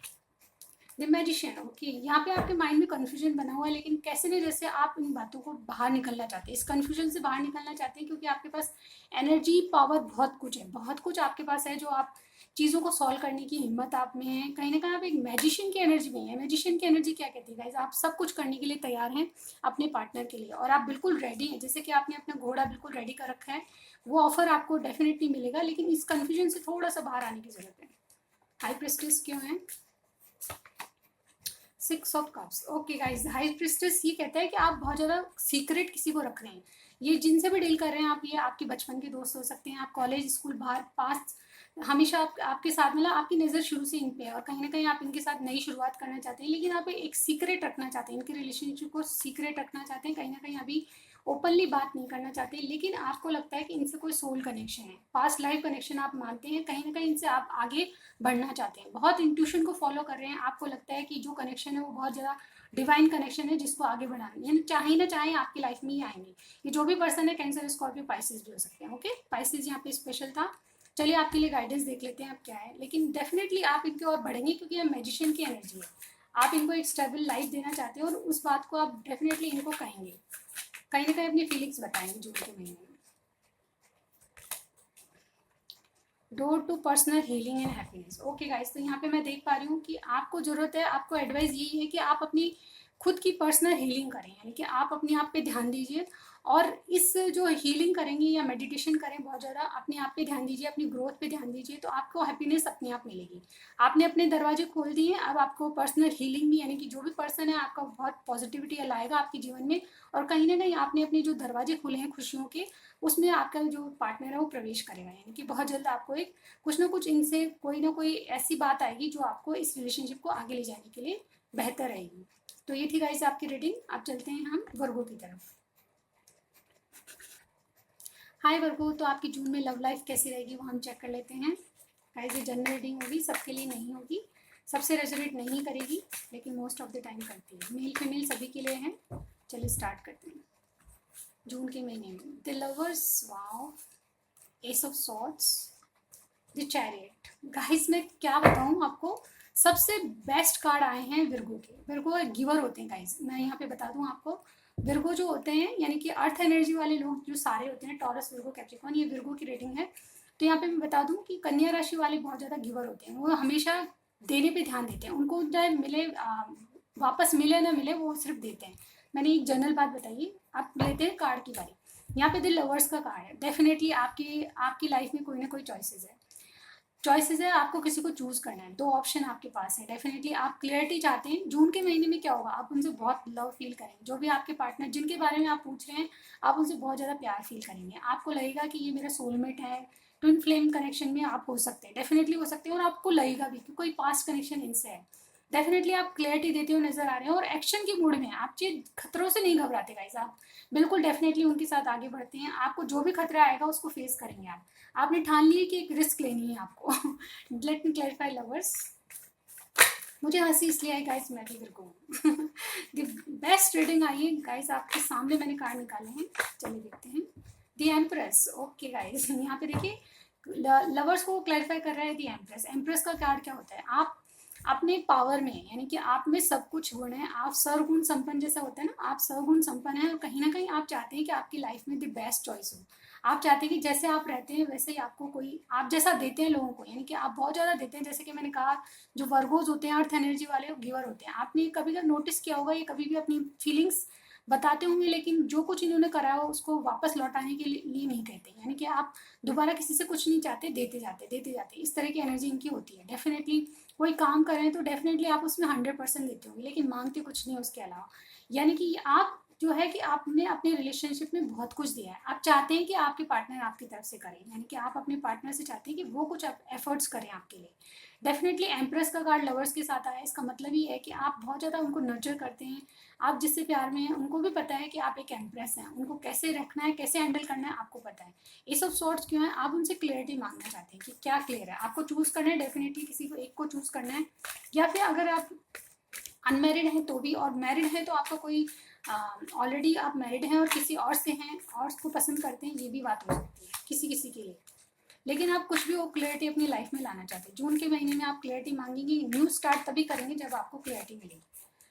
A: The magician, okay. यहाँ पे आपके माइंड में कन्फ्यूजन बना हुआ है, लेकिन कैसे न जैसे आप इन बातों को बाहर निकलना चाहते हैं, इस कन्फ्यूजन से बाहर निकलना चाहते हैं, क्योंकि आपके पास एनर्जी पावर बहुत कुछ है, बहुत कुछ आपके पास है जो आप चीज़ों को सॉल्व करने की हिम्मत आप में है, कहीं ना कहीं आप एक मैजिशियन की एनर्जी में है। मैजिशियन की एनर्जी क्या कहती है गाइज, आप सब कुछ करने के लिए तैयार हैं अपने पार्टनर के लिए, और आप बिल्कुल रेडी हैं, जैसे कि आपने अपना घोड़ा बिल्कुल रेडी कर रखा है। वो ऑफर आपको डेफिनेटली मिलेगा, लेकिन इस कन्फ्यूजन से थोड़ा सा बाहर आने की जरूरत है। हाई प्रेस्टिस क्यों है? 6 of cups. Okay guys, high priestess ये कहता है कि आप बहुत ज़्यादा सीक्रेट किसी को रख रहे हैं। ये जिनसे भी डील कर रहे हैं आप, ये आपके बचपन के दोस्त हो सकते हैं, आप कॉलेज स्कूल बाहर पास, हमेशा आपके साथ, मतलब आपकी नज़र शुरू से इन पे है, और कहीं ना कहीं आप इनके साथ नई शुरुआत करना चाहते हैं, लेकिन आप एक सीक्रेट रखना चाहते हैं, इनके रिलेशनशिप को सीक्रेट रखना चाहते हैं, कहीं ना कहीं अभी ओपनली बात नहीं करना चाहते, लेकिन आपको लगता है कि इनसे कोई सोल कनेक्शन है, पास्ट लाइफ कनेक्शन आप मानते हैं, कहीं ना कहीं इनसे आप आगे बढ़ना चाहते हैं, बहुत इंट्यूशन को फॉलो कर रहे हैं। आपको लगता है कि जो कनेक्शन है वो बहुत ज़्यादा डिवाइन कनेक्शन है, जिसको आगे बढ़ाना है, चाहे ना चाहे आपकी लाइफ में ही आएंगे। ये जो भी पर्सन है, कैंसर, स्कॉर्पियो, पाइसिस भी हो सकते हैं। ओके, पाइसिस यहाँ पे स्पेशल था। चलिए आपके लिए गाइडेंस देख लेते हैं आप क्या है, लेकिन डेफिनेटली आप इनकी ओर बढ़ेंगे, क्योंकि ये मैजिशियन की एनर्जी है। आप इनको एक स्टेबल लाइफ देना चाहते हैं, और उस बात को आप डेफिनेटली इनको कहेंगे, कहीं ना कहीं अपनी फीलिंग्स बताएंगे जून के महीने में। Door to personal healing and happiness. Okay guys, तो यहाँ पे मैं देख पा रही हूँ कि आपको ज़रूरत है, आपको एडवाइस यही है कि आप अपनी खुद की पर्सनल हीलिंग करें, यानी कि आप अपने आप पे ध्यान दीजिए, और इस जो हीलिंग करेंगे या मेडिटेशन करें, बहुत ज़्यादा अपने आप पे ध्यान दीजिए, अपनी ग्रोथ पे ध्यान दीजिए, तो आपको हैप्पीनेस अपने आप मिलेगी। आपने अपने दरवाजे खोल दिए, अब आपको पर्सनल हीलिंग भी, यानी कि जो भी पर्सन है आपका बहुत पॉजिटिविटी लाएगा आपके जीवन में, और कहीं ना कहीं आपने अपने जो दरवाजे खोले हैं खुशियों के, उसमें आपका जो पार्टनर है वो प्रवेश करेगा, यानी कि बहुत जल्द आपको एक कुछ ना कुछ इनसे कोई ना कोई ऐसी बात आएगी जो आपको इस रिलेशनशिप को आगे ले जाने के लिए बेहतर रहेगी। तो ये थी गाइस आपकी रीडिंग। अब चलते हैं हम वर्गो की तरफ। हाय वर्गो, तो आपकी जून में लव लाइफ कैसी रहेगी वो हम चेक कर लेते हैं। गाइस ये जनरल रीडिंग होगी, सबके लिए नहीं होगी, सबसे रेजोनेट नहीं करेगी, लेकिन मोस्ट ऑफ द टाइम करती है, मेल फीमेल सभी के लिए है। चलिए स्टार्ट करते हैं। जून के महीने में the lovers, wow, S of swords, the chariot. Guys मैं क्या बताऊं आपको, सबसे बेस्ट कार्ड आए हैं विर्गो के। विर्गो एक गिवर होते हैं गाइस, मैं यहाँ पे बता दूं आपको, विर्गो जो होते हैं यानी कि अर्थ एनर्जी वाले लोग जो सारे होते हैं, टॉरस, विर्गो, कैप्रिकॉर्न, ये विर्गो की रेटिंग है। तो यहाँ पे मैं बता दूं कि कन्या राशि वाले बहुत ज़्यादा गिवर होते हैं, वो हमेशा देने पे ध्यान देते हैं, उनको चाहे मिले वापस मिले ना मिले, वो सिर्फ देते हैं। मैंने एक जनरल बात बताई, आप लेते हैं कार्ड की बारी। यहाँ पे द लवर्स का कार्ड है, डेफिनेटली आपकी आपकी लाइफ में कोई ना कोई चॉइसेस है, चॉइसेस है, आपको किसी को चूज करना है, दो ऑप्शन आपके पास है। डेफिनेटली आप क्लियरिटी चाहते हैं। जून के महीने में क्या होगा, आप उनसे बहुत लव फील करेंगे, जो भी आपके पार्टनर जिनके बारे में आप पूछ रहे हैं, आप उनसे बहुत ज़्यादा प्यार फील करेंगे, आपको लगेगा कि ये मेरा सोलमेट है। ट्विन फ्लेम कनेक्शन में आप हो सकते हैं, डेफिनेटली हो सकते हैं, और आपको लगेगा भी कि कोई पास्ट कनेक्शन इनसे है। डेफिनेटली आप क्लियरिटी देते हुए नजर आ रहे हैं, और एक्शन की मूड में हैं आप, ये खतरों से नहीं घबराते गाइस, आप बिल्कुल डेफिनेटली उनके साथ आगे बढ़ते हैं। आपको जो भी खतरा आएगा उसको फेस करेंगे आप, आपने ठान लिया कि एक रिस्क लेनी है आपको। Late me clarify lovers. मुझे हंसी इसलिए आई गाइस, मैं भी बिल्कुल बेस्ट रीडिंग आई है गाइस, आपके सामने मैंने कार्ड निकाले हैं, चलिए देखते हैं। The empress. ओके गाइस, यहाँ पे देखिए लवर्स को क्लैरिफाई कर रहा है दी एम्प्रेस। एम्प्रेस का कार्ड क्या होता है, आप अपने पावर में, यानी कि आप में सब कुछ गुण है, आप सर्वगुण संपन्न जैसा होता है ना, आप सर्वगुण संपन्न है, और कहीं ना कहीं आप चाहते हैं कि आपकी लाइफ में द बेस्ट चॉइस हो। आप चाहते हैं कि जैसे आप रहते हैं वैसे ही आपको कोई, आप जैसा देते हैं लोगों को, यानी कि आप बहुत ज़्यादा देते हैं, जैसे कि मैंने कहा जो वर्गोज होते हैं अर्थ एनर्जी वाले, वो गिवर होते हैं। आपने कभी कभी नोटिस किया होगा, ये कभी भी अपनी फीलिंग्स बताते होंगे, लेकिन जो कुछ इन्होंने करा हो उसको वापस लौटाने के लिए नहीं कहते, यानी कि आप दोबारा किसी से कुछ नहीं चाहते, देते जाते, इस तरह की एनर्जी इनकी होती है। डेफिनेटली कोई काम कर रहे हैं तो डेफिनेटली आप उसमें 100% देते होंगे, लेकिन मांगते कुछ नहीं उसके अलावा। यानी कि आप जो है कि आपने अपने रिलेशनशिप में बहुत कुछ दिया है, आप चाहते हैं कि आपके पार्टनर आपकी तरफ से करें, यानी कि आप अपने पार्टनर से चाहते हैं कि वो कुछ एफर्ट्स करें आपके लिए। डेफिनेटली एम्प्रेस का कार्ड लवर्स के साथ आया है, इसका मतलब ये है कि आप बहुत ज़्यादा उनको नर्चर करते हैं, आप जिससे प्यार में हैं उनको भी पता है कि आप एक एम्प्रेस हैं, उनको कैसे रखना है, कैसे हैंडल करना है आपको पता है। ये सब सॉर्ट्स क्यों है, आप उनसे क्लियरिटी मांगना चाहते हैं कि क्या क्लियर है, आपको चूज करना है, डेफिनेटली किसी को एक को चूज करना है, या फिर अगर आप अनमेरिड हैं तो भी, और मैरिड हैं तो आपका कोई ऑलरेडी आप मैरिड हैं और किसी और से हैं और उसको पसंद करते हैं, ये भी बात हो सकती है किसी किसी के लिए। लेकिन आप कुछ भी वो क्लियरिटी अपनी लाइफ में लाना चाहते हैं, जून के महीने में आप क्लियरिटी मांगेंगे, न्यू स्टार्ट तभी करेंगे जब आपको क्लियरिटी मिलेगी।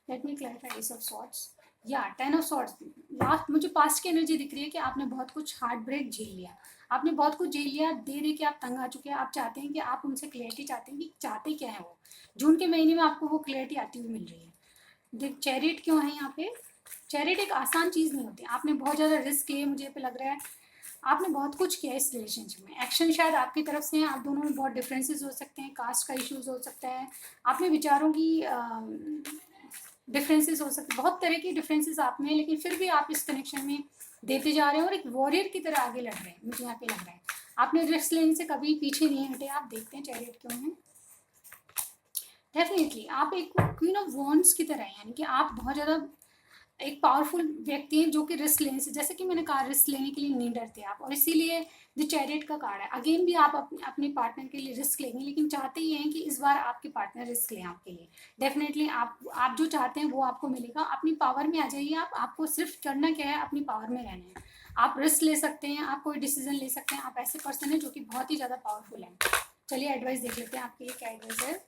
A: Let me clarify ace of swords, या 10 ऑफ सॉर्ड्स, लास्ट मुझे पास्ट की एनर्जी दिख रही है कि आपने बहुत कुछ हार्ट ब्रेक झेल लिया, आपने बहुत कुछ झेल लिया, दे दे के आप तंग आ चुके हैं। आप चाहते हैं कि आप उनसे क्लियरिटी चाहते हैं कि चाहते क्या है वो। जून के महीने में आपको वो क्लियरिटी आती हुई मिल रही है। देख चैरिट क्यों है यहाँ पे? चैरिट एक आसान चीज़ नहीं होती। आपने बहुत ज़्यादा रिस्क लिए, मुझे पे लग रहा है आपने बहुत कुछ किया इस रिलेशनशिप में। एक्शन शायद आपकी तरफ से हैं, आप दोनों में बहुत डिफरेंसेस हो सकते हैं, कास्ट का इश्यूज हो सकता है, आप में विचारों की डिफरेंसेस हो सकते हैं, बहुत तरह की डिफरेंसेस आप में, लेकिन फिर भी आप इस कनेक्शन में देते जा रहे हैं और एक वॉरियर की तरह आगे लड़ रहे हैं। मुझे यहाँ पे लग रहा है आपने रिस्क लेने से कभी पीछे नहीं हटे। आप देखते हैं चैरियट क्यों है। डेफिनेटली आप एक क्वीन ऑफ वॉन्ड्स की तरह हैं, यानी कि आप बहुत ज़्यादा एक पावरफुल व्यक्ति हैं जो कि रिस्क लेने से, जैसे कि मैंने कहा, रिस्क लेने के लिए नहीं डरते आप, और इसीलिए द चैरियट का कार्ड है। अगेन भी आप अपने पार्टनर के लिए रिस्क लेंगे, लेकिन चाहते ये हैं कि इस बार आपके पार्टनर रिस्क लें आपके लिए। डेफिनेटली आप जो चाहते हैं वो आपको मिलेगा। अपनी पावर में आ जाइए आप, आपको सिर्फ करना क्या है, अपनी पावर में रहना है। आप रिस्क ले सकते हैं, आप कोई डिसीजन ले सकते हैं, आप ऐसे पर्सन हैं जो कि बहुत ही ज़्यादा पावरफुल हैं। चलिए एडवाइस देख लेते हैं आपके लिए क्या एडवाइस है।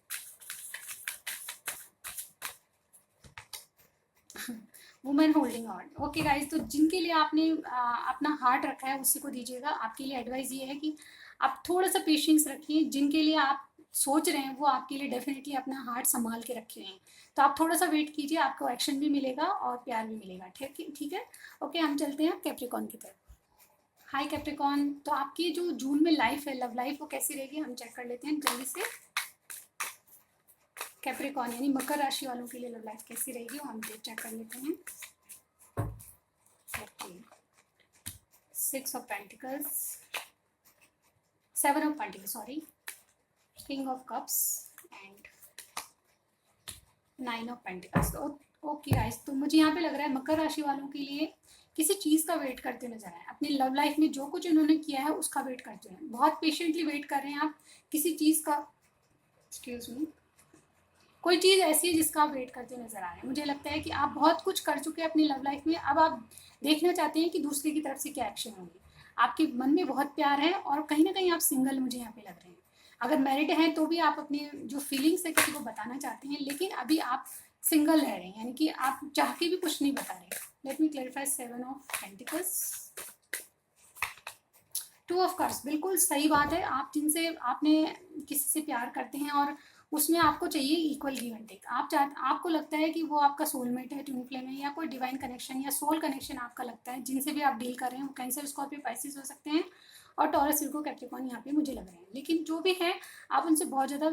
A: Women holding heart, okay guys, तो जिनके लिए आपने अपना हार्ट रखा है उसी को दीजिएगा। आपके लिए एडवाइस ये है कि आप थोड़ा सा पेशेंस रखिए। जिनके लिए आप सोच रहे हैं वो आपके लिए डेफिनेटली अपना हार्ट संभाल के रखे हुए हैं, तो आप थोड़ा सा वेट कीजिए, आपको एक्शन भी मिलेगा और प्यार भी मिलेगा। ठीक है। ओके, हम चलते हैं कैप्रिकॉन की तरफ। हाय कैप्रिकॉन, तो आपकी जो जून में लाइफ है, लव लाइफ, वो कैसी रहेगी हम चेक कर लेते हैं जल्दी से। कैप्रिकॉन यानी मकर राशि वालों के लिए लव लाइफ कैसी रहेगी वो हम चेक कर लेते हैं। Okay, 6 of pentacles, 7 of pentacles, sorry, king of cups and 9 of pentacles. Okay guys, तो मुझे यहाँ पे लग रहा है मकर राशि वालों के लिए किसी चीज़ का वेट करते नजर आए। अपनी लव लाइफ में जो कुछ इन्होंने किया है उसका वेट करते हैं, बहुत पेशेंटली वेट कर रहे हैं आप किसी चीज़ का। एक्सक्यूज मी, कोई चीज़ ऐसी है जिसका आप वेट करते नजर आ रहे हैं। मुझे लगता है कि आप बहुत कुछ कर चुके हैं अपनी लव लाइफ में, अब आप देखना चाहते हैं कि दूसरे की तरफ से क्या एक्शन होंगे। आपके मन में बहुत प्यार है और कहीं ना कहीं आप सिंगल मुझे यहाँ पे लग रहे हैं। अगर मैरिड हैं तो भी आप अपने जो फीलिंग्स है किसी को बताना चाहते हैं, लेकिन अभी आप सिंगल रह रहे हैं, यानी कि आप चाह के भी कुछ नहीं बता रहे। Late me clarify, 7 of pentacles, 2 of cups, बिल्कुल सही बात है। आप जिनसे आपने किसी से प्यार करते हैं और उसमें आपको चाहिए इक्वल गिव एंड टेक। आपको लगता है कि वो आपका सोलमेट है, ट्विन फ्लेम है, या कोई डिवाइन कनेक्शन या सोल कनेक्शन आपका लगता है। जिनसे भी आप डील कर रहे हैं वो कैंसर, स्कॉर्पियो, पाइसिस हो सकते हैं, और टॉरस, विर्गो, कैप्रिकॉर्न यहाँ पे मुझे लग रहे हैं। लेकिन जो भी है, आप उनसे बहुत ज़्यादा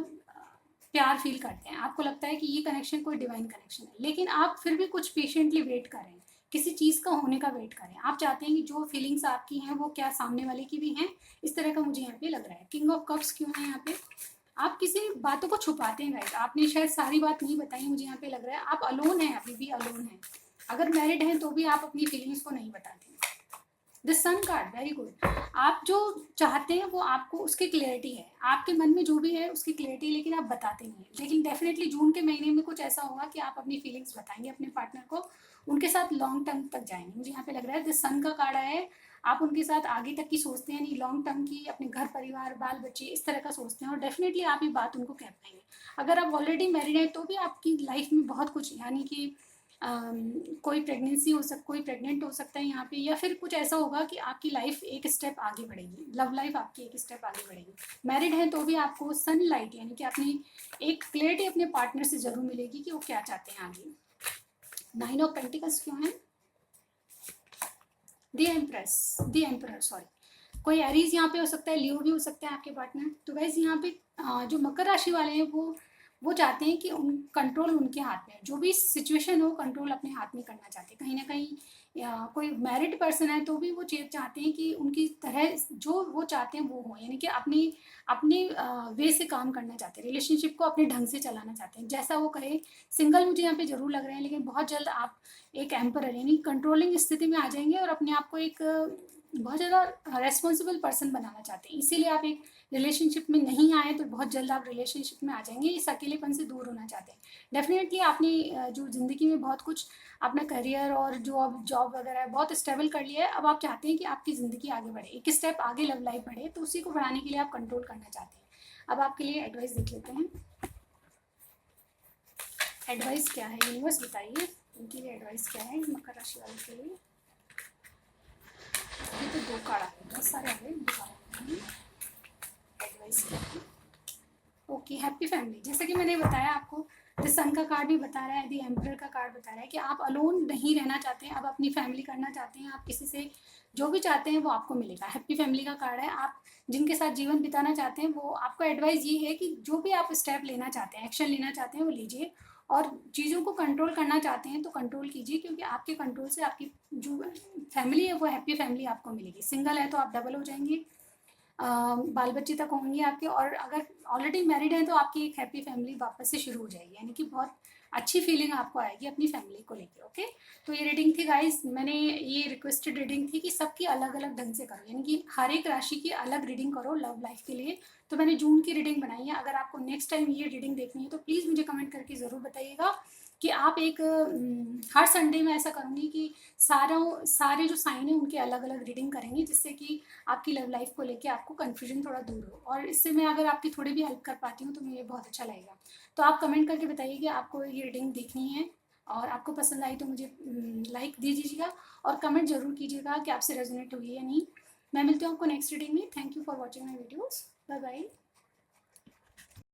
A: प्यार फील करते हैं। आपको लगता है कि ये कनेक्शन कोई डिवाइन कनेक्शन है, लेकिन आप फिर भी कुछ पेशेंटली वेट कर रहे हैं, किसी चीज़ का होने का वेट करें। आप चाहते हैं कि जो फीलिंग्स आपकी हैं वो क्या सामने वाले की भी हैं, इस तरह का मुझे यहाँ पे लग रहा है। किंग ऑफ कप्स क्यों है यहाँ पे? आप किसी बातों को छुपाते हैं गाइस, आपने शायद सारी बात नहीं बताई, मुझे यहाँ पे लग रहा है आप अलोन हैं, अभी भी अलोन हैं। अगर मैरिड हैं तो भी आप अपनी फीलिंग्स को नहीं बताते। The sun card, very good. आप जो चाहते हैं वो आपको उसकी क्लियरिटी है, आपके मन में जो भी है उसकी क्लियरिटी, लेकिन आप बताते नहीं हैं। लेकिन डेफिनेटली जून के महीने में कुछ ऐसा होगा कि आप अपनी फीलिंग्स बताएंगे अपने पार्टनर को, उनके साथ लॉन्ग टर्म तक जाएंगे। मुझे यहाँ पे लग रहा है द सन का कार्ड है, आप उनके साथ आगे तक की सोचते हैं, नहीं लॉन्ग टर्म की, अपने घर परिवार बाल बच्चे इस तरह का सोचते हैं, और डेफिनेटली आप ये बात उनको कह पाएंगे। अगर आप ऑलरेडी मैरिड हैं तो भी आपकी लाइफ में बहुत कुछ, यानी कि कोई प्रेगनेंसी हो कोई प्रेग्नेंट हो सकता है यहाँ पे, या फिर कुछ ऐसा होगा कि आपकी लाइफ एक स्टेप आगे बढ़ेगी, लव लाइफ आपकी एक स्टेप आगे बढ़ेगी। मैरिड है तो भी आपको सनलाइट, यानी कि अपनी एक क्लियरिटी अपने पार्टनर से जरूर मिलेगी कि वो क्या चाहते हैं आगे। 9 ऑफ पेंटिकल्स क्यों है? The empress, the emperor, sorry, कोई एरीज यहाँ पे हो सकता है, लियो भी हो सकता है आपके पार्टनर। तो गाइस यहाँ पे जो मकर राशि वाले हैं वो चाहते हैं कि उन कंट्रोल उनके हाथ में है, जो भी सिचुएशन हो कंट्रोल अपने हाथ में करना चाहते हैं। कहीं ना कहीं या कोई मैरिड पर्सन है तो भी वो चाहते हैं कि उनकी तरह जो वो चाहते हैं वो हो, यानी कि अपनी अपने वे से काम करना चाहते हैं, रिलेशनशिप को अपने ढंग से चलाना चाहते हैं, जैसा वो कहे। सिंगल मुझे यहाँ पे जरूर लग रहे हैं, लेकिन बहुत जल्द आप एक एम्परर यानी कंट्रोलिंग स्थिति में आ जाएंगे और अपने आप को एक बहुत ज़्यादा रेस्पॉन्सिबल पर्सन बनाना चाहते हैं। इसीलिए आप एक रिलेशनशिप में नहीं आए तो बहुत जल्द आप रिलेशनशिप में आ जाएंगे, इस अकेलेपन से दूर होना चाहते हैं। डेफिनेटली आपने जो ज़िंदगी में बहुत कुछ अपना करियर और जो अब जॉब वगैरह बहुत स्टेबल कर लिया है, अब आप चाहते हैं कि आपकी ज़िंदगी आगे बढ़े, एक स्टेप आगे लव लाइफ बढ़े, तो उसी को बढ़ाने के लिए आप कंट्रोल करना चाहते हैं। अब आपके लिए एडवाइस देख लेते हैं, एडवाइस क्या है यूनिवर्स बताइए। उनकी एडवाइस क्या है मकर राशि वालों के लिए। ये तो 2 कार्ड आ गए, बहुत सारे आ गए, एडवाइस क्या है। ओके, हैप्पी फैमिली, जैसे कि मैंने बताया आपको, द सन का कार्ड भी बता रहा है, द एम्परर का कार्ड बता रहा है कि आप अलोन नहीं रहना चाहते हैं, आप अपनी फैमिली करना चाहते हैं, आप किसी से जो भी चाहते हैं वो आपको मिलेगा। हैप्पी फैमिली का कार्ड है, आप जिनके साथ जीवन बिताना चाहते हैं वो आपको एडवाइस ये है कि जो भी आप स्टेप लेना चाहते हैं, एक्शन लेना चाहते हैं वो लीजिए, और चीज़ों को कंट्रोल करना चाहते हैं तो कंट्रोल कीजिए, क्योंकि आपके कंट्रोल से आपकी जो फैमिली है वो हैप्पी फैमिली आपको मिलेगी। सिंगल है तो आप डबल हो जाएंगे, बाल बच्चे तक होंगे आपके, और अगर ऑलरेडी मैरिड हैं तो आपकी एक हैप्पी फैमिली वापस से शुरू हो जाएगी, यानी कि बहुत अच्छी फीलिंग आपको आएगी अपनी फैमिली को लेके। ओके, तो ये रीडिंग थी गाइस, मैंने ये रिक्वेस्टेड रीडिंग थी कि सबकी अलग अलग ढंग से करो, यानी कि हर एक राशि की अलग रीडिंग करो लव लाइफ के लिए। तो मैंने जून की रीडिंग बनाई है, अगर आपको नेक्स्ट टाइम ये रीडिंग देखनी है तो प्लीज़ मुझे कमेंट करके ज़रूर बताइएगा कि आप एक हर संडे में ऐसा करूँगी कि सारे जो साइन है उनकी अलग अलग रीडिंग करेंगे, जिससे कि आपकी लव लाइफ को लेके आपको कन्फ्यूजन थोड़ा दूर हो, और इससे मैं अगर आपकी थोड़ी भी हेल्प कर पाती हूँ तो मुझे बहुत अच्छा लगेगा। तो आप कमेंट करके बताइए कि आपको ये रीडिंग देखनी है, और आपको पसंद आई तो मुझे लाइक दे दीजिएगा, और कमेंट जरूर कीजिएगा कि आपसे रेजोनेट हुई है या नहीं। मैं मिलती हूँ आपको नेक्स्ट रीडिंग में। Thank you for watching my videos. Bye bye.